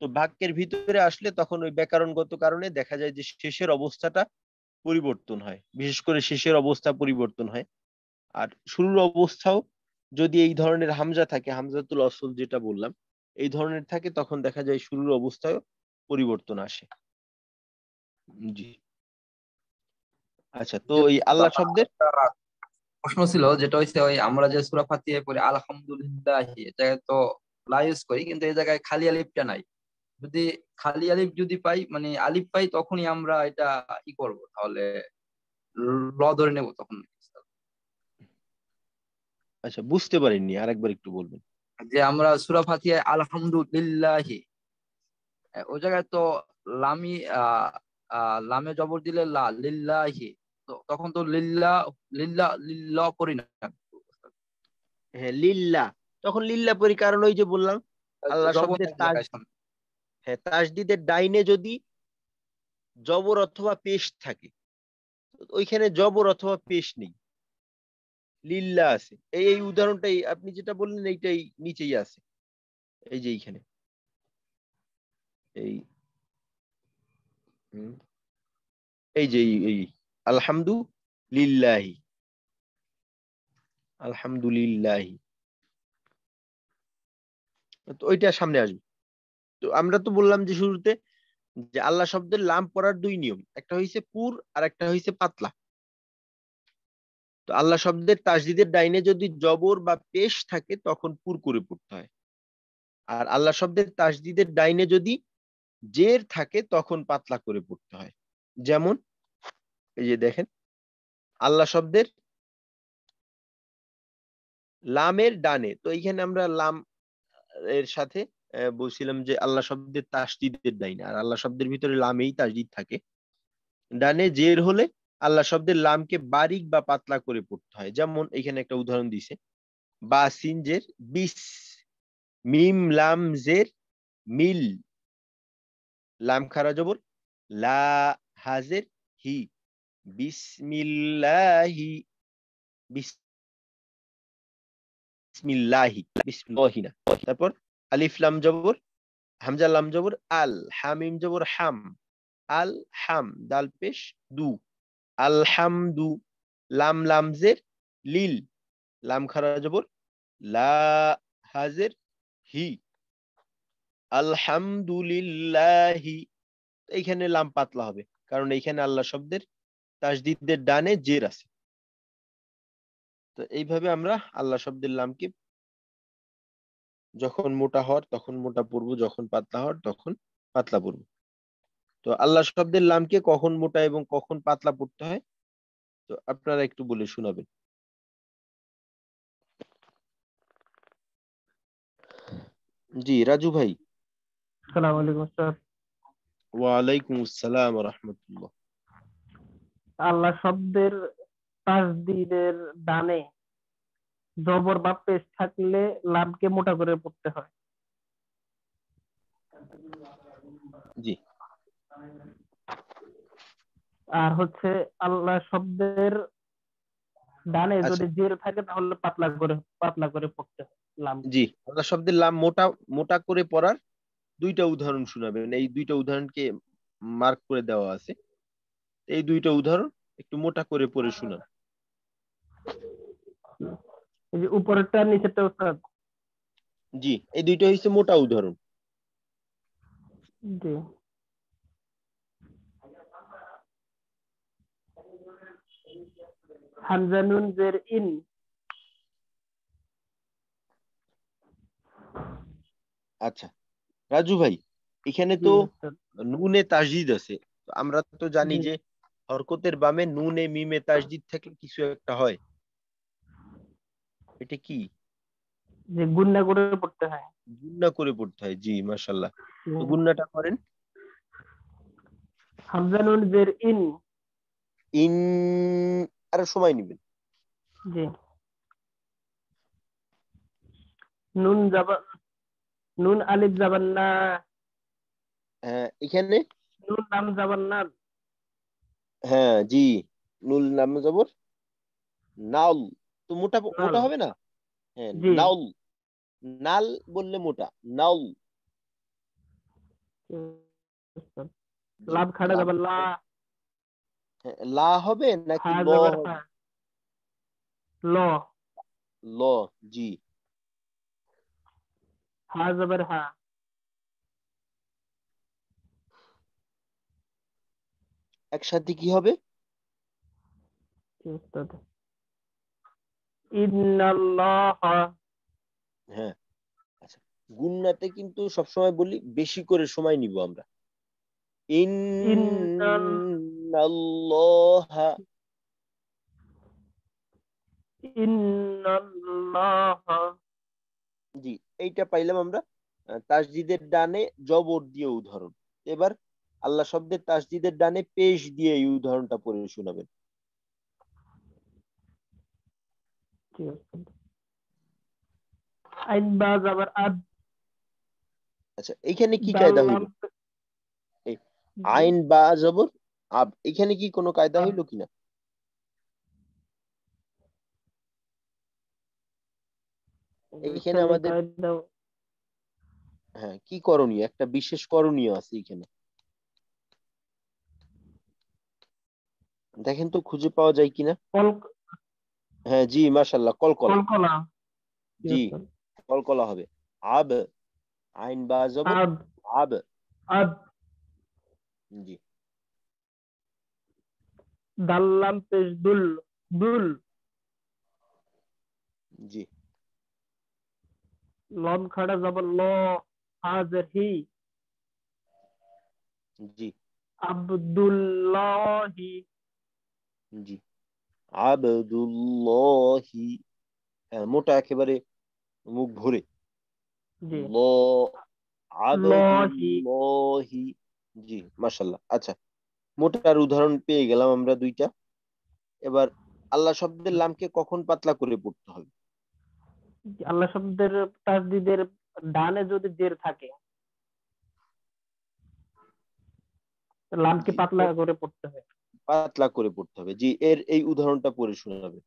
তো বাক্যের ভিতরে আসলে তখন ওই ব্যাকরণগত কারণে দেখা যায় যে শেষের অবস্থাটা পরিবর্তন হয়, বিশেষ করে শেষের অবস্থা পরিবর্তন হয়। আর শুরুর অবস্থাও যদি এই ধরনের হামজা থাকে, হামজাতুল অসল যেটা বললাম, এই ধরনের থাকে, তখন দেখা যায় শুরুর অবস্থায়ও পরিবর্তন আসে। জি, আচ্ছা, তো এই আল্লাহ শব্দের প্রশ্ন ছিল যেটা হচ্ছে ওই আমরা যে সূরা ফাতিহায় পড়ি আলহামদুলিল্লাহ, এই জায়গায় তো লা ইউজ করি, কিন্তু এই জায়গায় খালি আলিফটা নাই। যদি খালি আলিফ যদি পাই, মানে আলিফ পাই, তখনই আমরা এটা ই করব, তাহলে ল ধরে নেব তখন। আচ্ছা, বুঝতে পারিনি, আরেকবার একটু বলবেন। যে আমরা সূরা ফাতিহায় আলহামদুলিল্লাহ, ওই জায়গায় তো লামি লামে জবর দিলে লা লিল্লাহি, তো তখন তো লিল্লাহ লিল্লাহ লিল্লাহ পড়ি না, হ্যাঁ, লিল্লাহ, তখন লিল্লাহ পরি, কারণ ওই যে বললাম আল্লাহ জবর শব্দের এক জায়গায় সামনে। হ্যাঁ, তাসদিদের ডাইনে যদি জবর অথবা পেশ থাকে, ওইখানে জবর অথবা পেশ নেই, লিল্লাহ আছে। এই এই উদাহরণটাই আপনি যেটা বললেন, এইটাই নিচেই আছে, এই যে এইখানে, এই হুম, এই যে এই আলহামদুলিল্লাহি, আলহামদুলিল্লাহি, তো ওইটা সামনে আসবে। তো আমরা তো বললাম যে শুরুতে যে আল্লাহ শব্দের লাম পড়ার দুই নিয়ম, একটা হইছে পুর আর একটা হইছে পাতলা। তো আল্লাহ শব্দের তাসদিদের ডাইনে যদি জবর বা পেশ থাকে, তখন পুর করে পড়তে হয়। আর আল্লাহ শব্দের তাসদিদের ডাইনে যদি জের থাকে, তখন পাতলা করে পড়তে হয়। যেমন এই যে দেখেন, আল্লাহ শব্দের লামের ডানে, তো এইখানে আমরা লাম এর সাথে বলছিলাম যে আল্লাহ শব্দের তাসদিদের ডাইনে, আর আল্লাহ শব্দের ভিতরে লামেই তাসদিদ থাকে। ডানে জের হলে আল্লাহ শব্দের লামকে বারিক বা পাতলা করে পড়তে হয়। যেমন এখানে একটা উদাহরণ দিছে, বা সিন জের বিস, মিম লাম জের মিল, লাম খারা জবর লা, হাজের হি, বিসমিল্লাহি, বিসমিল্লাহি, বিসমিল্লাহি না। তারপর আলিফ লাম জবর, হামজা লাম জবর আল, হামিম জবর হাম, আল হাম, দাল পেশ দু, আলহামদু, লাম লামজের লিল, লাম খারা জবর লা, হাজের হি, আলহামদুলিল্লাহি। এইখানে লাম পাতলা হবে, কারণ এইখানে আল্লাহ শব্দের তাসদিদের ডানে জের আছে। তো এইভাবে আমরা আল্লাহ শব্দের লামকে যখন মোটা হওয়ার তখন মোটা পড়বো, যখন পাতলা হওয়ার তখন পাতলা পড়বো। তো আল্লাহ শব্দের লামকে কখন মোটা এবং কখন পাতলা পড়তে হয়, তো আপনারা একটু বলে শোনাবেন। জি, রাজু ভাই। আসসালামু আলাইকুম স্যার। ওয়ালাইকুম আসসালাম ওয়া রাহমাতুল্লাহ। আল্লাহ শব্দের তাসদীদের ডানে জবর বা পেশ থাকলে লামকে মোটা করে পড়তে হয়। জি, আর হচ্ছে আল্লাহ শব্দের ডানে আচ্ছা, যদি জের থাকে তাহলে পাতলা করে পড়তে হয়। লাম। জি, আল্লাহ শব্দের লাম মোটা মোটা করে পড়ার দুইটা উদাহরণ শোনাবেন। এই দুইটা উদাহরণকে মার্ক করে দেওয়া আছে। এই দুইটা উদাহরণ একটু মোটা করে পড়ে শোনান। এই যে উপরেরটা নিচেরটা উস্তাদ। জি, এই দুইটা হচ্ছে মোটা উদাহরণ। জি। হামজা নুন জের ইন। আচ্ছা রাজু ভাই, এখানে জি তো উস্তাদ। নুনে তাসদিদ আছে। তো আমরা তো জানি জি যে হরকতের বামে নুনে মিমে তাসদিদ থাকলে কিছু একটা হয়, এটা কি? যে গুন্না করে পড়তে হয়। গুন্না করে পড়তে হয়। জি মাশাআল্লাহ, তো জি। গুন্নাটা করেন। হামজা নুন জের ইন। ইন, আরো সময় নেবেন। জি। নুন জাবান, নুন আলিফ জাবান না। হ্যাঁ এখানে, নুন লাম জাবান না। হ্যাঁ জি, নুল নাম জবর নাল, তো মোটা নাল। মোটা হবে না? হ্যাঁ জি। নাল, নাল বললে মোটা, নাল। জি, উস্তাদ। জি, লাম খাড়া লাম, জাবান লা। হ্যাঁ, লা হবে নাকি হা ল জবর হবে? হা। ল। ল, জি। হা জবর হা। একসাথে কি হবে? জি, উস্তাদ। ইন্নাল্লাহ। হ্যাঁ আচ্ছা, গুন্নাতে কিন্তু সবসময় বলি বেশি করে সময় নিব আমরা। ইন্নাল ইন্নাল্লাহা, ইন্নাল্লাহ। জি, এইটা পাইলাম আমরা তাসদিদের ডানে জবর দিয়ে উদাহরণ। এবার আল্লাহ শব্দের তাসদিদের ডানে পেশ দিয়ে এই উদাহরণটা পড়ে শোনাবেন। জি, উস্তাদ। আইন বা জাবার আদ। আচ্ছা এইখানে কি দাল কায়দা হইল? লাম। এই জি। আইন বা জবর আব, এখানে কি কোনো কায়দা আদ। হইল কিনা? এইখানে এখানে আমাদের, কায়দা। হ্যাঁ কি করণীয়, একটা বিশেষ করণীয় আছে এখানে, দেখেন তো খুঁজে পাওয়া যায় কিনা। কল, হ্যাঁ জি মাশাল্লাহ, কলকলা। কলকলা। জি, জি, উস্তাদ। কলকলা হবে। আব, আইন বা জবর আদ। আব। আদ। জি, দাল লাম পেশ দুল। দুল। জি, লম খাড়া জাবার ল। হাজার হি। জি, আব্দুল্লাহি। জি, আবদুল্লাহি, হ্যাঁ মোটা একেবারে মুখ ভরে। জি। ল, লহি। আবদুল্লাহি। জি মাশাল্লাহ, আচ্ছা মোটার উদাহরণ পেয়ে গেলাম আমরা দুইটা। এবার আল্লাহ শব্দের লামকে কখন পাতলা করে পড়তে হবে? আল্লাহ শব্দের তাসদিদের ডানে যদি জের থাকে, লামকে জি, পাতলা করে পড়তে হয়। পাতলা করে পড়তে হবে। জি, এর এই উদাহরণটা পড়ে শোনাবে।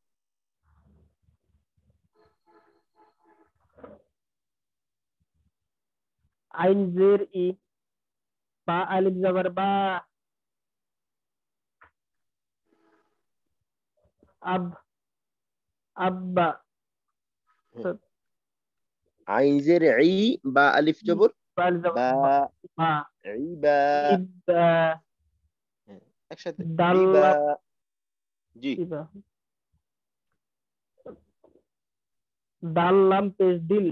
আইন জের ই। বা আলিফ জাবার বা। আব। আব্বা। হ্যাঁ, আইন জের ই বা আলিফ জবর বা আলিফ জাবার বা, বা। বা। ইবা, ইব্বা। হ্যাঁ, একসাথে দাল ইবা। লাম। জি, ইবা। দাল লাম পেশ দিল।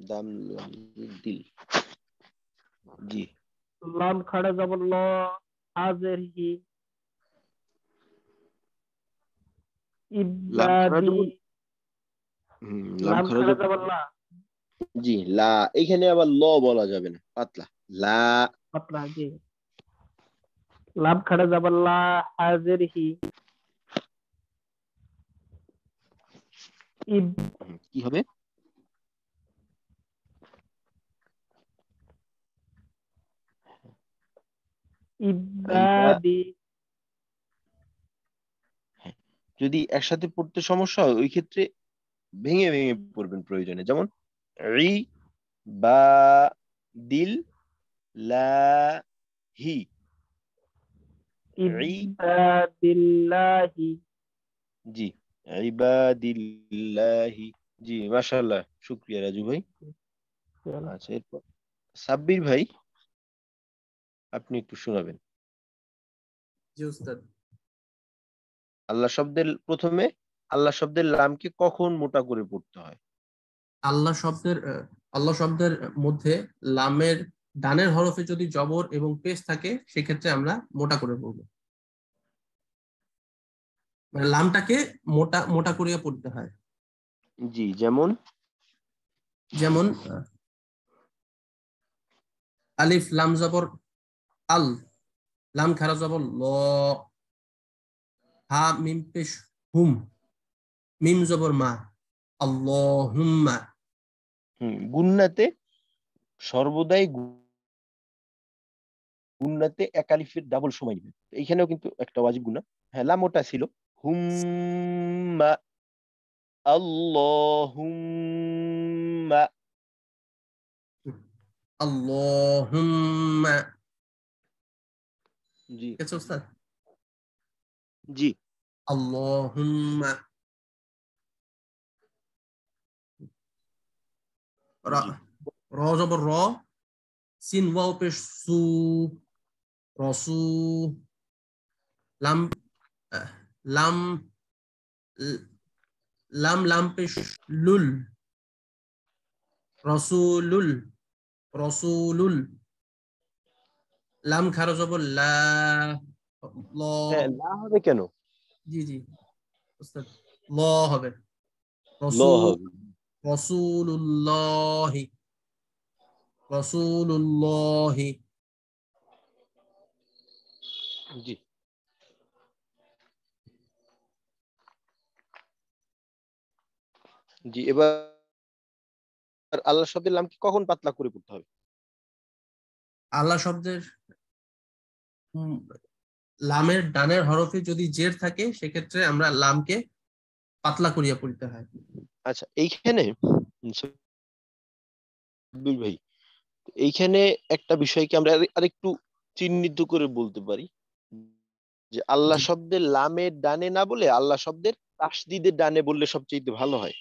দাম লাম দিল। জি, লাম খাড়া জাবার ল। হাজের হি। লাম খাড়া ইবাদি। জবর, লাম লাম খাড়া খাড়া জবর। জাবার লা। জি, লা, এখানে আবার ল বলা যাবে না, পাতলা লা। পাতলা। জি। লাম খাড়া জাবার লা। হাজের হি। ইব। কি হবে? আইবা, ইবাদি। হ্যাঁ, যদি একসাথে পড়তে সমস্যা হয় ওই ক্ষেত্রে ভেঙে ভেঙে পড়বেন প্রয়োজনে। যেমন ই বা দিল লাহি, ইবাদিল্লাহি। জি ইবাদিল্লাহি। জি মাশাআল্লাহ, শুকরিয়া রাজু ভাই। আচ্ছা, এরপর সাব্বির ভাই, আপনি একটু শোনাবেন। জি উস্তাদ। আল্লাহ শব্দের প্রথমে আল্লাহ শব্দের লামকে কখন মোটা করে পড়তে হয়? আল্লাহ শব্দের মধ্যে লামের ডানের হরফে যদি জবর এবং পেশ থাকে সেক্ষেত্রে আমরা মোটা করে পড়বো, মানে লামটাকে মোটা মোটা করিয়া পড়তে হয়। জি, যেমন যেমন আলিফ লাম জবর আল, লাম খারা জবর ল, হা মিম পেশ হুম, মিম জবর মা, আল্লাহুম্মা। গুন্নাতে সর্বদাই গুন্নাতে এক আলিফের ডাবল সময় নেবে। এইখানেও কিন্তু একটা ওয়াজিব গুন্না। হ্যাঁ, লাম ওটা ছিল হুম্মা, আল্লাহুম্মা। আল্লাহুম্মা। জি ঠিক আছে ওস্তাদ? জি আল্লাহুম্মা। জি র জবর র, সিন ওয়াও পেশ সু, রসু, লাম লাম লাম লাম পেশ লুল, রসুলুল, রসুলুল, লাম খারা জবর লা, ল। হ্যাঁ, লা হবে কেন? জি জি ওস্তাদ, ল হবে। ল হবে। রসুলুল্লাহি, রসুলুল্লাহি। জি জি এবার আল্লাহ শব্দের লামকে কখন পাতলা করে পড়তে হবে? আল্লাহ শব্দের লামের ডানের হরফে যদি জের থাকে সেক্ষেত্রে আমরা লামকে পাতলা করিয়া পড়তে হয়। আচ্ছা, এইখানে সাব্বির ভাই, এইখানে একটা বিষয়কে আমরা আরেকটু চিহ্নিত করে বলতে পারি যে আল্লাহ জি শব্দের লামের ডানে না বলে আল্লাহ শব্দের তাসদিদের ডানে বললে সবচেয়ে ভালো হয়।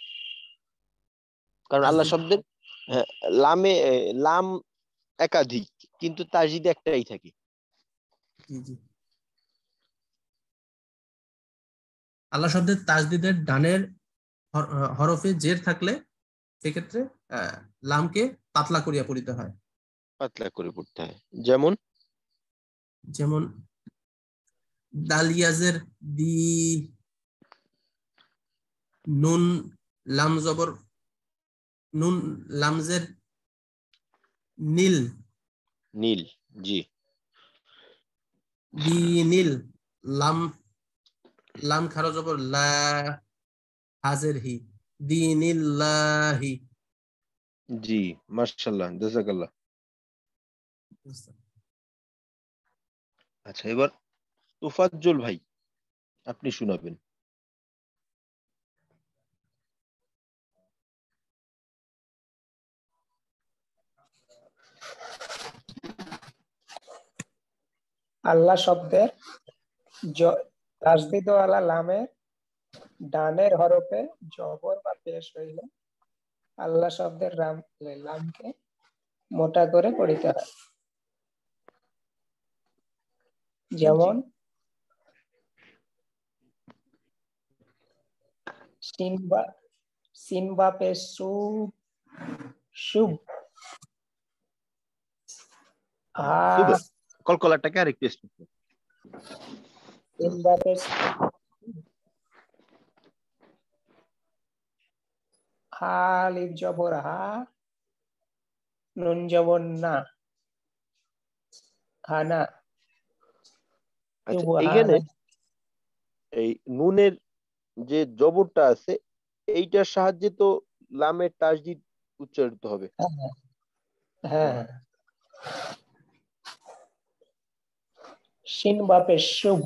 কারণ আল্লাহ তাসদিদ। শব্দের হ্যাঁ, লাম একাধিক, কিন্তু তাসদিদ একটাই থাকে। জি জি আল্লাহ শব্দের তাসদিদের ডানের হরফে জের থাকলে সেক্ষেত্রে লামকে পাতলা করিয়া পড়িতে হয়। পাতলা করে পড়তে হয়। যেমন যেমন দালিয়াজের দি, নুন লাম জবর নুন লামজের নীল, নীল। জি দি নীল, লাম লাম খারা জবর লা, হাজের হি, দিনিল্লাহি। জি মাশাআল্লাহ, জাযাকাল্লাহ। আচ্ছা, এবার তোফাজ্জল ভাই, আপনি শোনাবেন। আল্লাহ শব্দের তাসদিদ ওয়ালা লামের ডানের হরফে জবর বা পেশ হইলে আল্লাহ শব্দের লামকে মোটা করে পড়িতে হয়। জি যেমন সিন বা পেশ সু, শুভ, শুভ। হা, কলকলাটাকে আরেকটু স্পষ্ট করুন। সিন বা পেশ হা, আলিফ জবর হা, নুন জবর না, খানা, আচ্ছা, এইখানে সুবহানা। এই নুনের যে জবরটা আছে, এইটার সাহায্যে তো লামের তাসদিদ উচ্চারিত হবে। হ্যাঁ হ্যাঁ। সিন বা পেশ শুভ,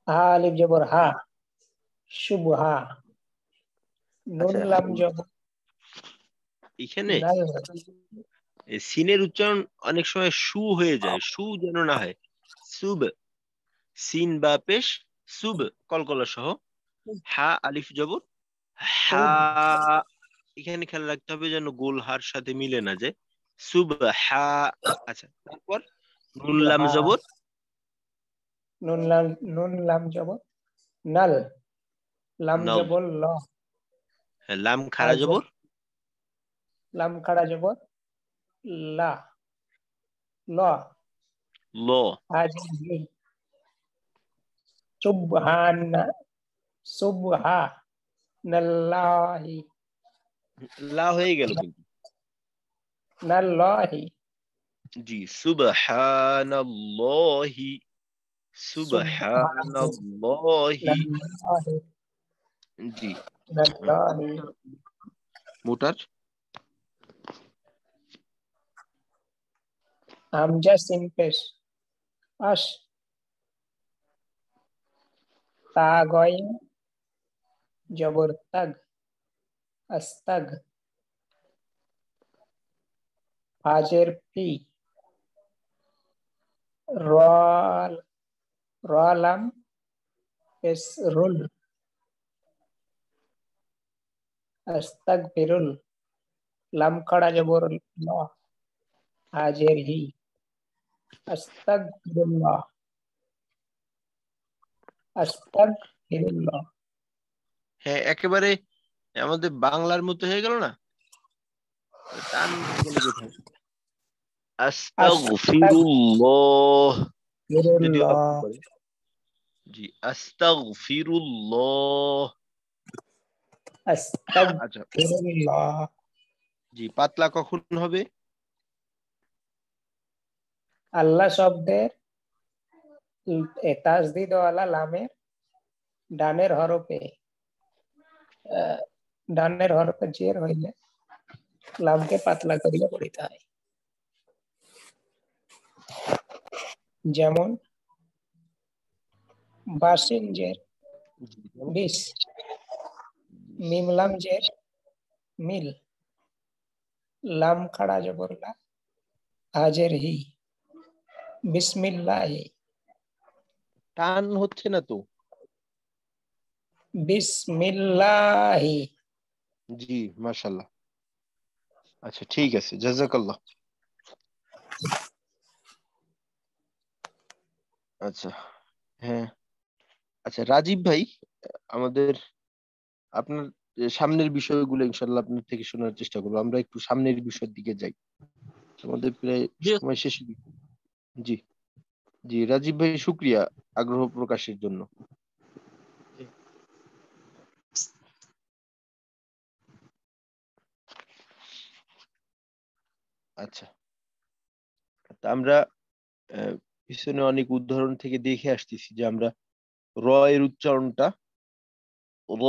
হা আলিফ জবর হা, শুভ হা। নুন আচ্ছা, লাম জবর এখানে নাল এই সিনের উচ্চারণ অনেক সময় সু হয়ে যায়, সু যেন না হয়। সুব, সিন বা পেশ, সুব কলকলা সহ, হা আলিফ জবর, হা। এখানে খেয়াল রাখতে হবে যেন গোল হার সাথে মিলে না যায়। সুব হা। আচ্ছা, তারপর নুন লাম হা জবর, নুন লাম জবর নাল লাম নব, জবর ল হ্যাঁ, লাম খাড়া হাজে জবর, লাম খাড়া জবর লা ল ল, হাজে হি সুবহানা সুবহা নাল্লাহি লা হয়ে গেল কিন্তু। নাল্লাহি জি, সুবহানাল্লাহি, সুবহানা সুবহানাল্লাহি। নাল্লাহি জি, নাল্লাহি মোটার হামজা সিন পেশ আশ তা গইন জবর তাগ আস্তাগ হাজের পি র র লাম পেশ রুল আস্তাগফিরুল লাম খাড়া জবর ল হাজের হি আস্তাগফিরুল্লাহ আস্তাগফিরুল্লাহ হ্যাঁ, একেবারে আমাদের বাংলার মতো হয়ে গেল না? টান গেল কোথায়? আস্তাগফিরুল্লাহ, যদিও আস্তাগফিরুল্লাহ আপনি করে। জি, আস্তাগফিরুল্লাহ। আচ্ছা, আস্তাগফিরুল্লাহ জি, পাতলা কখন হবে? আল্লাহ শব্দের তাসদিদ ওয়ালা লামের ডানের হরফে ডানের হরফে জের হইলে লামকে পাতলা করিয়া পড়িতে হয়। যেমন বাসিন জের জি, বিশ মিম লাম জের মিল লাম খাড়া জবর লা হাজের হি বিসমিল্লাহি টান হচ্ছে না তো। বিসমিল্লাহি জি, মাশাআল্লাহ। আচ্ছা, ঠিক আছে, জাযাকাল্লাহ। আচ্ছা, হ্যাঁ। আচ্ছা, রাজীব ভাই, আমাদের আপনার সামনের বিষয়গুলো ইনশাল্লাহ আপনার থেকে শোনার চেষ্টা করবো। আমরা একটু সামনের বিষয়ের দিকে যাই, আমাদের প্রায় জি সময় শেষ। জি, জি, রাজীব ভাই, শুক্রিয়া আগ্রহ প্রকাশের জন্য। আচ্ছা, তা আমরা পিছনে অনেক উদাহরণ থেকে দেখে আসতেছি যে আমরা র এর উচ্চারণটা র,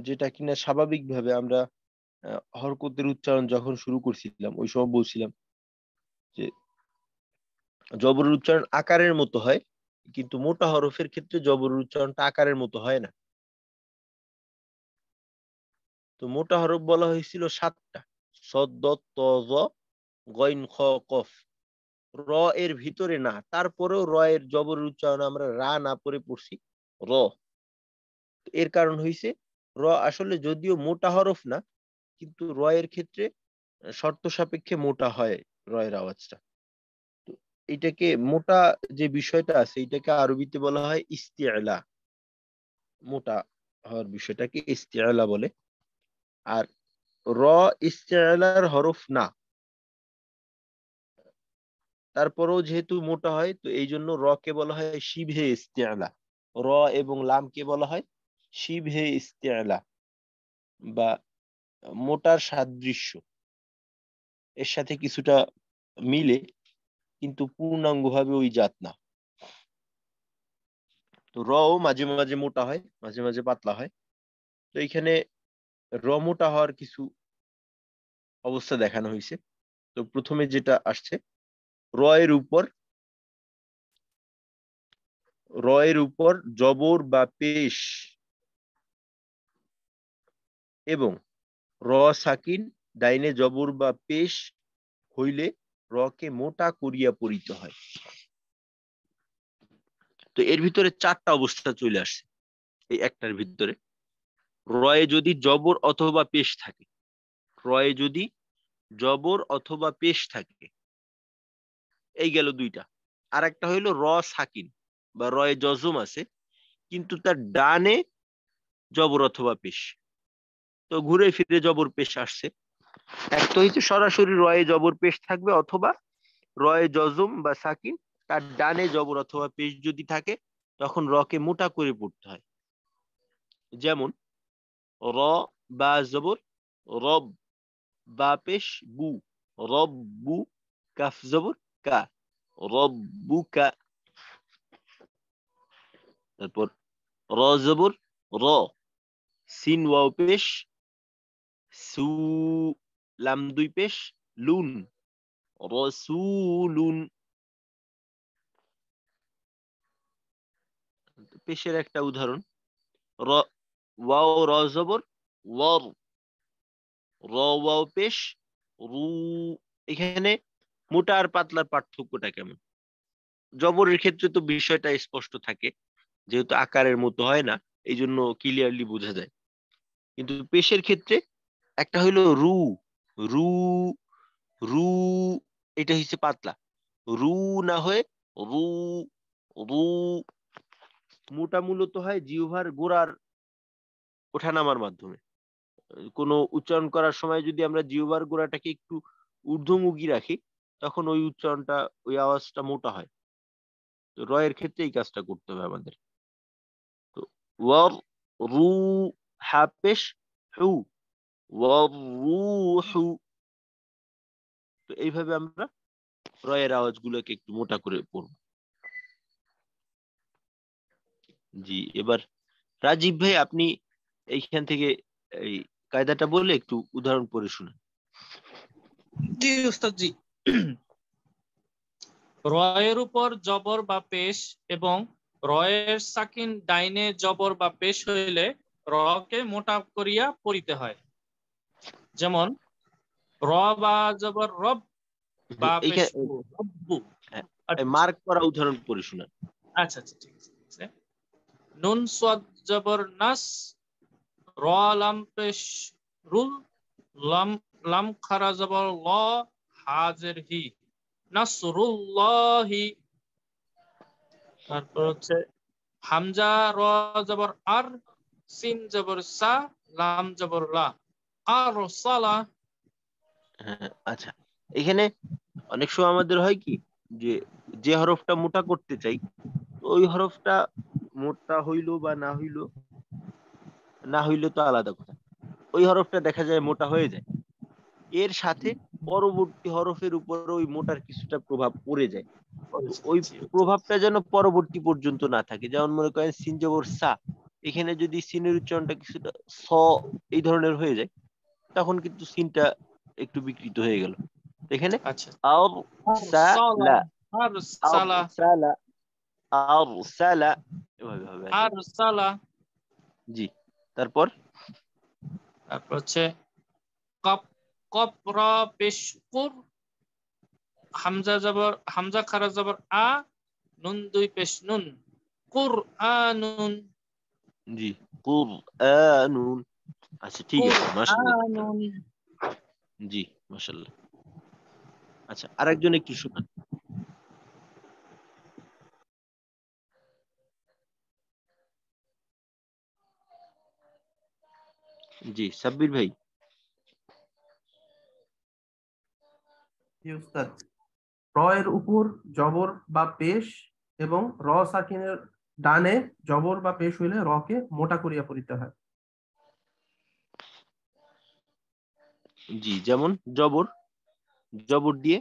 যেটা কিনা স্বাভাবিকভাবে আমরা হরকতের উচ্চারণ যখন শুরু করছিলাম ওই সময় বলছিলাম যে জবরের উচ্চারণ আকারের মতো হয়, কিন্তু মোটা হরফের ক্ষেত্রে জবরের উচ্চারণটা আকারের মতো হয় না। তো মোটা হরফ বলা হয়েছিল 7টা: সদ, দত, ত, জ, গইন, খ, কফ। র এর ভিতরে না, তারপরেও র এর জবরের উচ্চারণ আমরা রা না পড়ে পড়ছি র। এর কারণ হইছে র আসলে যদিও মোটা হরফ না, কিন্তু র এর ক্ষেত্রে শর্ত সাপেক্ষে মোটা হয় র এর আওয়াজটা। তো এটাকে মোটা যে বিষয়টা আছে এটাকে আরবিতে বলা হয় ইস্তিআলা। মোটা হওয়ার বিষয়টাকে ইস্তিআলা বলে। আর র ইস্তিআলার হরফ না, তারপরেও যেহেতু মোটা হয় তো এই জন্য র কে বলা হয় শিবহে ইস্তিআলা। র এবং লাম কে বলা হয় শিবহে ইস্তিআলা বা মোটার সাদৃশ্য। এর সাথে কিছুটা মিলে, কিন্তু পূর্ণাঙ্গভাবে ওই জাত না। তো র ও মাঝে মাঝে মোটা হয়, মাঝে মাঝে পাতলা হয়। তো এখানে র মোটা হওয়ার কিছু অবস্থা দেখানো হয়েছে। তো প্রথমে যেটা আসছে, র এর উপর, র এর উপর জবর বা পেশ এবং র সাকিন ডাইনে জবর বা পেশ হইলে রকে মোটা করিয়া পড়িতে হয়। তো এর ভিতরে 4টা অবস্থা চলে আসছে এই একটার ভিতরে। রয়ে যদি জবর অথবা পেশ থাকে, রয়ে যদি জবর অথবা পেশ থাকে, এই গেল 2টা। আর একটা হইলো র সাকিন বা রয়ে জজম আছে কিন্তু তার ডানে জবর অথবা পেশ, তো ঘুরে ফিরে জবর পেশ আসছে। এক তো হইছে সরাসরি রয়ে জবর পেশ থাকবে, অথবা রয়ে জজম বা সাকিন তার ডানে জবর অথবা পেশ যদি থাকে তখন রকে মোটা করে পড়তে হয়। যেমন র বা জবর রব, বা পেশ বু, রব্বু, কাফ জবর কা, রব্বুকা। তারপর র জবর র, সিন ওয়াও পেশ সু, লাম 2 পেশ লুন, রসুলুন। পেশের একটা উদাহরণ র ওয়াও র জবর ওয়ার, র ওয়াও পেশ রু। এখানে মোটা আর পাতলার পার্থক্যটা কেমন? জবরের ক্ষেত্রে তো বিষয়টা স্পষ্ট থাকে, যেহেতু আকারের মতো হয় না এই জন্য ক্লিয়ারলি বোঝা যায়। কিন্তু পেশের ক্ষেত্রে একটা হইলো রু, রু, রু, এটা হচ্ছে পাতলা, রু না হয়ে রু, রু। মোটা মূলত হয় জিহ্বার গোড়ার ওঠানামার মাধ্যমে। কোনো উচ্চারণ করার সময় যদি আমরা জিহ্বার গোড়াটাকে একটু ঊর্ধ্বমুখী রাখি তখন ওই উচ্চারণটা, ওই আওয়াজটা মোটা হয়। তো রয়ের ক্ষেত্রে এই কাজটা করতে হবে আমাদের। তো ওয়ার রু, হা পেশ হু, ওয়ার রুহু। তো এইভাবে আমরা রয়ের আওয়াজগুলোকে একটু মোটা করে পড়ব। জি, এবার রাজীব ভাই আপনি এইখান থেকে এই কায়দাটা বললে একটু উদাহরণ পড়ে শুনেন। জি উস্তাদ জি। রয়ের উপর জবর বা পেশ এবং রয়ের সাকিন ডাইনে জবর বা পেশ হইলে রকে মোটা করিয়া পড়িতে হয়। যেমন র বা জবর রব বা পেশ রব্বু। মার্ক করা উদাহরণ পড়ে শুনেন। আচ্ছা আচ্ছা ঠিক আছে। নুন সাদ জবর নাস, র লাম পেশ রুল, লাম খারা জবর ল, হাজের হি, নাসরুল্লাহি। তারপর হচ্ছে হামজা র জবর আর, সিন জবর সা, লাম জবর লা, আর সালা। আচ্ছা, এখানে অনেক সময় আমাদের হয় কি যে যে হরফটা মোটা করতে চাই ওই হরফটা মোটা হইলো বা না হইলো, না হইলে তো আলাদা কথা, ওই হরফটা দেখা যায় মোটা হয়ে যায়, এর সাথে পরবর্তী হরফের উপর ওই মোটার কিছুটা প্রভাব পড়ে যায়। ওই প্রভাবটা যেন পরবর্তী পর্যন্ত না থাকে। যেমন মনে করেন সিন জবর সা, এখানে যদি সিনের উচ্চারণটা কিছুটা স এই ধরনের হয়ে যায় তখন কিন্তু সিনটা একটু বিকৃত হয়ে গেল। এখানে আচ্ছা আর সালা, আর আর সালা, সালা, আর সালা, এভাবে হবে। আর সালা। জি, তারপর হচ্ছে কপ, কপ র পেশ কুর, হামজা জবর, হামজা খারা জবর আ, নুন 2 পেশ নুন, কুরআনুন। জি, কুরআনুন। আচ্ছা ঠিক আছে, মাশাআল্লাহ। কুরআনুন। জি, মাশাআল্লাহ। আচ্ছা, আরেকজন একটু শুনান। জি, সাব্বির ভাই। জি উস্তাদ, র এর উপর জবর বা পেশ এবং র সাকিনের ডানে জবর বা পেশ হইলে রকে মোটা করিয়া পড়িতে হয়। জি, যেমন জবর, জবর দিয়ে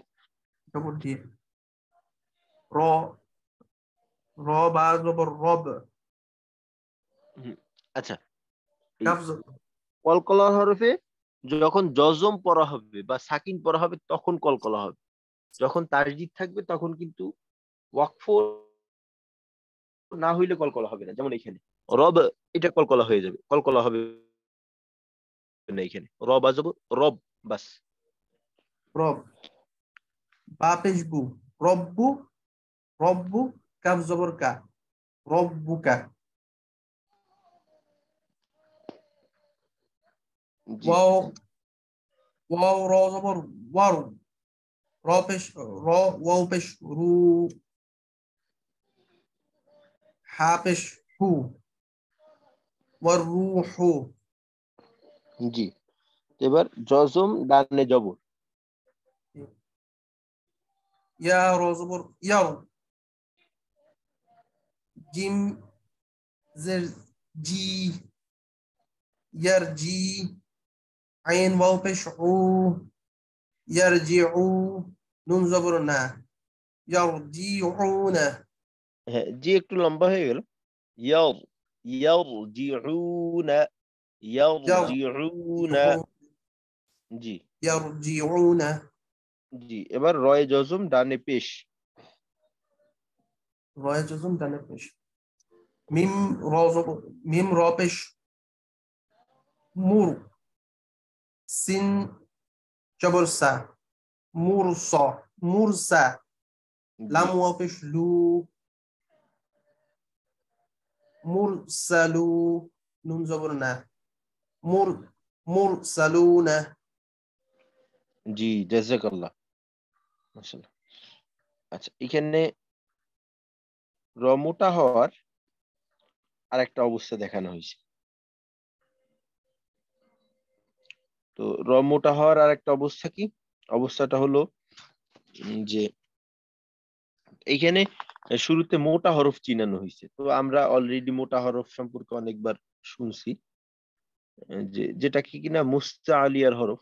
জবর দিয়ে র, র বা জবর রব, আচ্ছা, এই কাফ জবর। কলকলা হরফে যখন জজম পড়া হবে বা সাকিন পড়া হবে তখন কলকলা হবে, যখন তাসদিদ থাকবে তখন কিন্তু ওয়াকফ না হইলে কলকলা হবে না। যেমন এখানে রব, এটা কলকলা হয়ে যাবে, কলকলা হবে না এখানে, র বা জবর রব বাস। রব, বা পেশ বু, রব্বু, রব্বু, কাফ জবর কা, রব্বুকা। জি ওয়াও, ওয়াও র জবর ওয়ারু, র পেশ র, ওয়াও পেশ রু, হা পেশ হু, ওয়ারুহু। জি। এবার জজম ডানে জবর, ইয়া র জবর ইয়ারু, জিম জের জি, ইয়ারজি, আইন ওয়াও পেশ উ, ইয়ারজিউ, নুন জবর না, ইয়ারজিউনা। হ্যাঁ জি একটু লম্বা হয়ে গেল, ইয়ার ইয়ারজিউনা ইয়ারজিউনা। জি ইয়ারজিউনা। জি। এবার রয়ে জজম ডানে পেশ, রয়ে জজম ডানে পেশ, মিম র জবর, মিম র পেশ মুর, সিন জবর সা, মুরসা, মুরসা, লাম জি ওয়াও পেশ লু, মুরসালু, নুন জবর না, মুরসালুনা। জি জাযাকাল্লাহ, মাশাআল্লাহ। আচ্ছা, এখানে র মোটা হওয়ার আরেকটা অবস্থা দেখানো হয়েছে। তো র মোটা হওয়ার আরেকটা অবস্থা কি? অবস্থাটা হলো যে এইখানে শুরুতে মোটা হরফ চিনানো হয়েছে। তো আমরা অলরেডি মোটা হরফ সম্পর্কে অনেকবার শুনছি, যেটা কি কিনা মুস্তাআলিয়ার হরফ।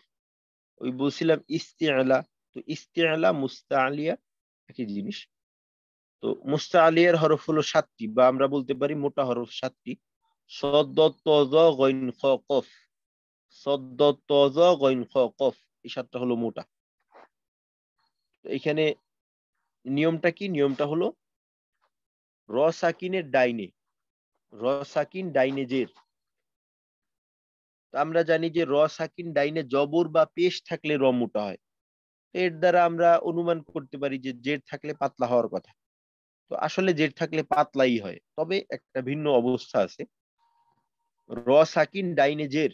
ওই বলছিলাম ইস্তিআলা, তো ইস্তিআলা মুস্তাআলিয়া একই জিনিস। তো মুস্তাআলিয়ার হরফ হলো 7টি, বা আমরা বলতে পারি মোটা হরফ 7টি। সদ দত ত জ গইন খ কফ, সদ দত ত জ গইন খ কফ, এই 7টা হলো মোটা। তো এখানে নিয়মটা কি? নিয়মটা হলো র সাকিনের ডাইনে, র সাকিন ডাইনে জের। তো আমরা জানি যে র সাকিন ডাইনে জবর বা পেশ থাকলে র মোটা হয়। এর দ্বারা আমরা অনুমান করতে পারি যে জের থাকলে পাতলা হওয়ার কথা। তো আসলে জের থাকলে পাতলাই হয়, তবে একটা ভিন্ন অবস্থা আছে। র সাকিন ডাইনে জের,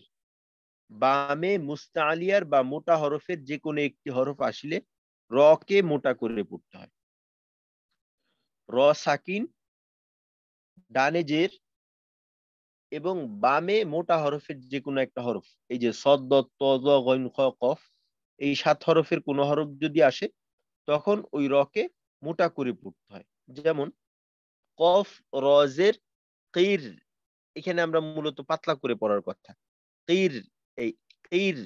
বামে মুস্তাআলিয়ার বা মোটা হরফের যে কোনো একটি হরফ আসলে র কে মোটা করে পড়তে হয়। র সাকিন ডানে জের এবং বামে মোটা হরফের যে কোনো একটা হরফ, এই যে সদ দত ত জ গইন খ কফ, এই 7 হরফের কোন হরফ যদি আসে তখন ওই র কে মোটা করে পড়তে হয়। যেমন কফ রজের কির, এখানে আমরা মূলত পাতলা করে পড়ার কথা। কির, এই কির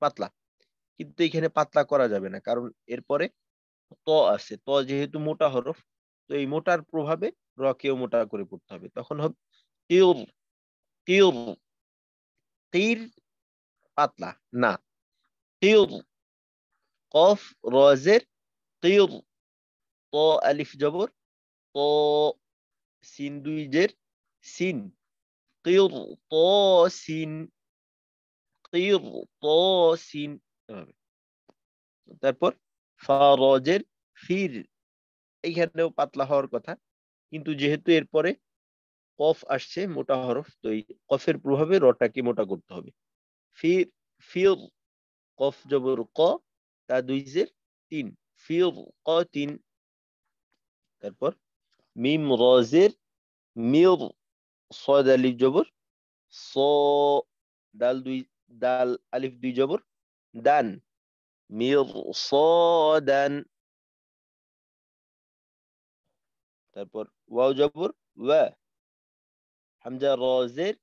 পাতলা, কিন্তু এখানে পাতলা করা যাবে না, কারণ এরপরে ত আছে। ত যেহেতু মোটা হরফ, তো এই মোটার প্রভাবে র কেও মোটা করে পড়তে হবে। তখন হবে কির, কির, কির পাতলা না, কির। কফ রজের কির, ত আলিফ জবর ত, সিন দুই জের সিন, কির ত সিন, কির ত সিন এভাবে। তারপর ফারজের ফির, এইখানেও পাতলা হওয়ার কথা, কিন্তু যেহেতু এরপরে কফ আসছে মোটা হরফ, তো এই কফের প্রভাবে রটাকে মোটা করতে হবে। ফির, ফির, কফ জবর ক, তা দুই জের তিন, ফির ক তিন। তারপর মিম রজের মির, সদ আলিফ জবর স, দাল দুই, দাল আলিফ দুই জবর দান, মির সদান। তারপর ওয়াও জবর ওয়া, হামজা রজের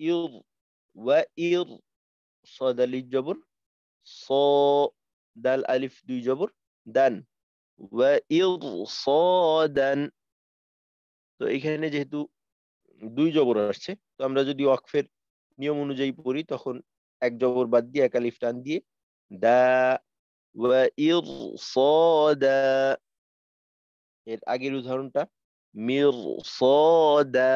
ইর, ওয়া ইর, সদ আলিফ জবর স, দাল আলিফ দুই জবর দান, ওয়া ইর সদান। তো এখানে যেহেতু দুই জবর আসছে, তো আমরা যদি ওয়াকফের নিয়ম অনুযায়ী পড়ি তখন এক জবর বাদ দিয়ে এক আলিফ টান দিয়ে দা, ওয়া ইর সদা। এর আগের উদাহরণটা মির সদা,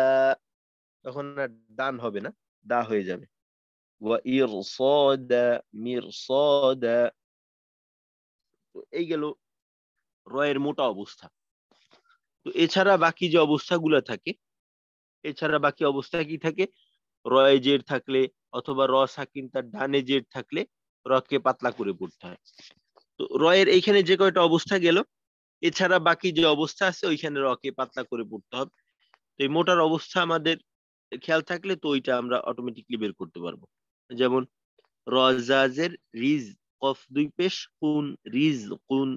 তখন আর দান হবে না, দা হয়ে যাবে। وإرصادا مرصادا। তো এই গেল রয়ের মোটা অবস্থা। তো এছাড়া বাকি যে অবস্থাগুলো থাকে, এছাড়া বাকি অবস্থা কি থাকে, রয়ে জের থাকলে অথবা র সাকিন তার ডানে জের থাকলে রকে পাতলা করে পড়তে হয়। তো রয়ের এইখানে যে কয়টা অবস্থা গেল, এছাড়া বাকি যে অবস্থা আছে ওইখানে রকে পাতলা করে পড়তে হবে। তো এই মোটার অবস্থা আমাদের খেয়াল থাকলে তো ওইটা আমরা অটোমেটিকলি বের করতে পারবো। যেমন রজাজের রিজ, কফ দুই পেশ, কুন রিজ কুন,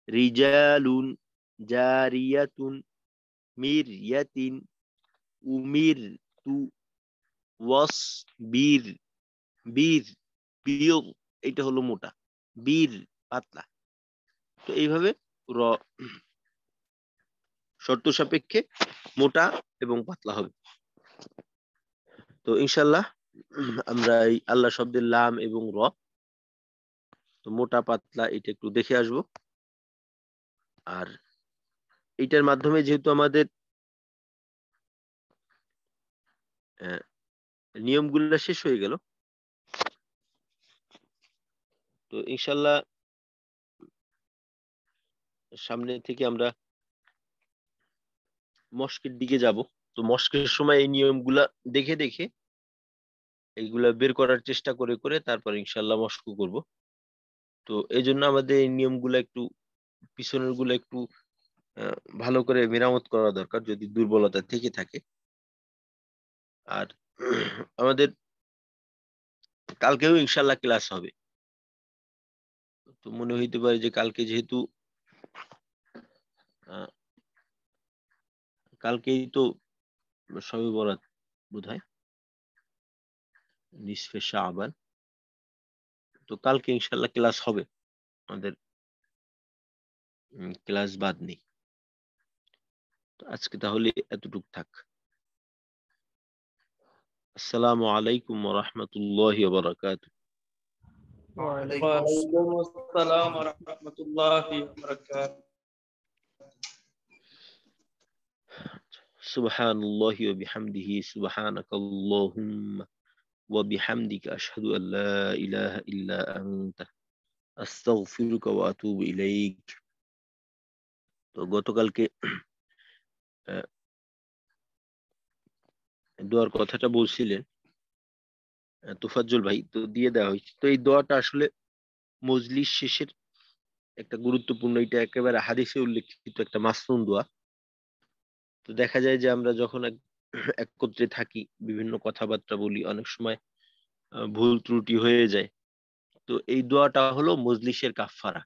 রিজালুন, জারিয়াতুন, মিরয়াতিন, উমির তু, ওয়াস বীর, বীর বীর, এটা হলো মোটা, বীর পাতলা। তো এইভাবে র শর্ত সাপেক্ষে মোটা এবং পাতলা হবে। তো ইনশাল্লাহ আমরা এই আল্লাহ শব্দের লাম এবং র, তো মোটা পাতলা এটা একটু দেখে আসব। আর এটার মাধ্যমে যেহেতু আমাদের নিয়মগুলো শেষ হয়ে গেল, তো ইনশাল্লাহ সামনে থেকে আমরা মস্কের দিকে যাব। তো মস্কের সময় এই নিয়মগুলা দেখে দেখে এইগুলা বের করার চেষ্টা করে করে তারপর ইনশাল্লাহ মস্ক করব। তো এই জন্য আমাদের এই নিয়মগুলো একটু, পিছনের গুলো একটু ভালো করে মেরামত করা দরকার যদি দুর্বলতা থেকে থাকে। আর আমাদের কালকেও ইনশাল্লাহ ক্লাস হবে। তো মনে হইতে পারে যে কালকে যেহেতু কালকেই তো শবে বরাত বোধহয়, নিসফে শাবান, তো কালকে ইনশাল্লাহ ক্লাস হবে, আমাদের ক্লাস বাদ নেই। তো আজকে তাহলে এতটুক থাক। আসসালামু আলাইকুম ওয়া রাহমাতুল্লাহি ওয়া বারাকাতুহু। ওয়ালাইকুম আসসালাম ওয়া রাহমাতুল্লাহি ওয়া বারাকাতুহু। সুবহানাল্লাহি ওয়া বিহামদিহি, সুবহানাকাল্লাহুম্মা ওয়া বিহামদিকা, আশহাদু আল লা ইলাহা ইল্লা আনতা, আস্তাগফিরুকা ওয়া আতুবু ইলাইক। তো গতকালকে দোয়ার কথাটা বলছিলেন তোফাজ্জল ভাই, তো দিয়ে দেওয়া হয়েছে। তো এই দোয়াটা আসলে মজলিস শেষের একটা গুরুত্বপূর্ণ, এটা একেবারে হাদিসে উল্লেখিত একটা মাসনুন দোয়া। তো দেখা যায় যে আমরা যখন একত্রে থাকি, বিভিন্ন কথাবার্তা বলি, অনেক সময় ভুল ত্রুটি হয়ে যায়। তো এই দোয়াটা হলো মজলিসের কাফফারা।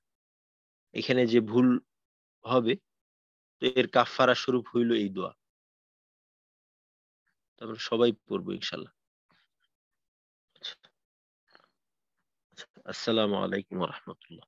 এখানে যে ভুল হবে তো এর কাফফারা স্বরূপ হইল এই দোয়া। তারপর সবাই পড়বো ইনশাল্লাহ। আসসালামু আলাইকুম ওয়া রাহমাতুল্লাহ।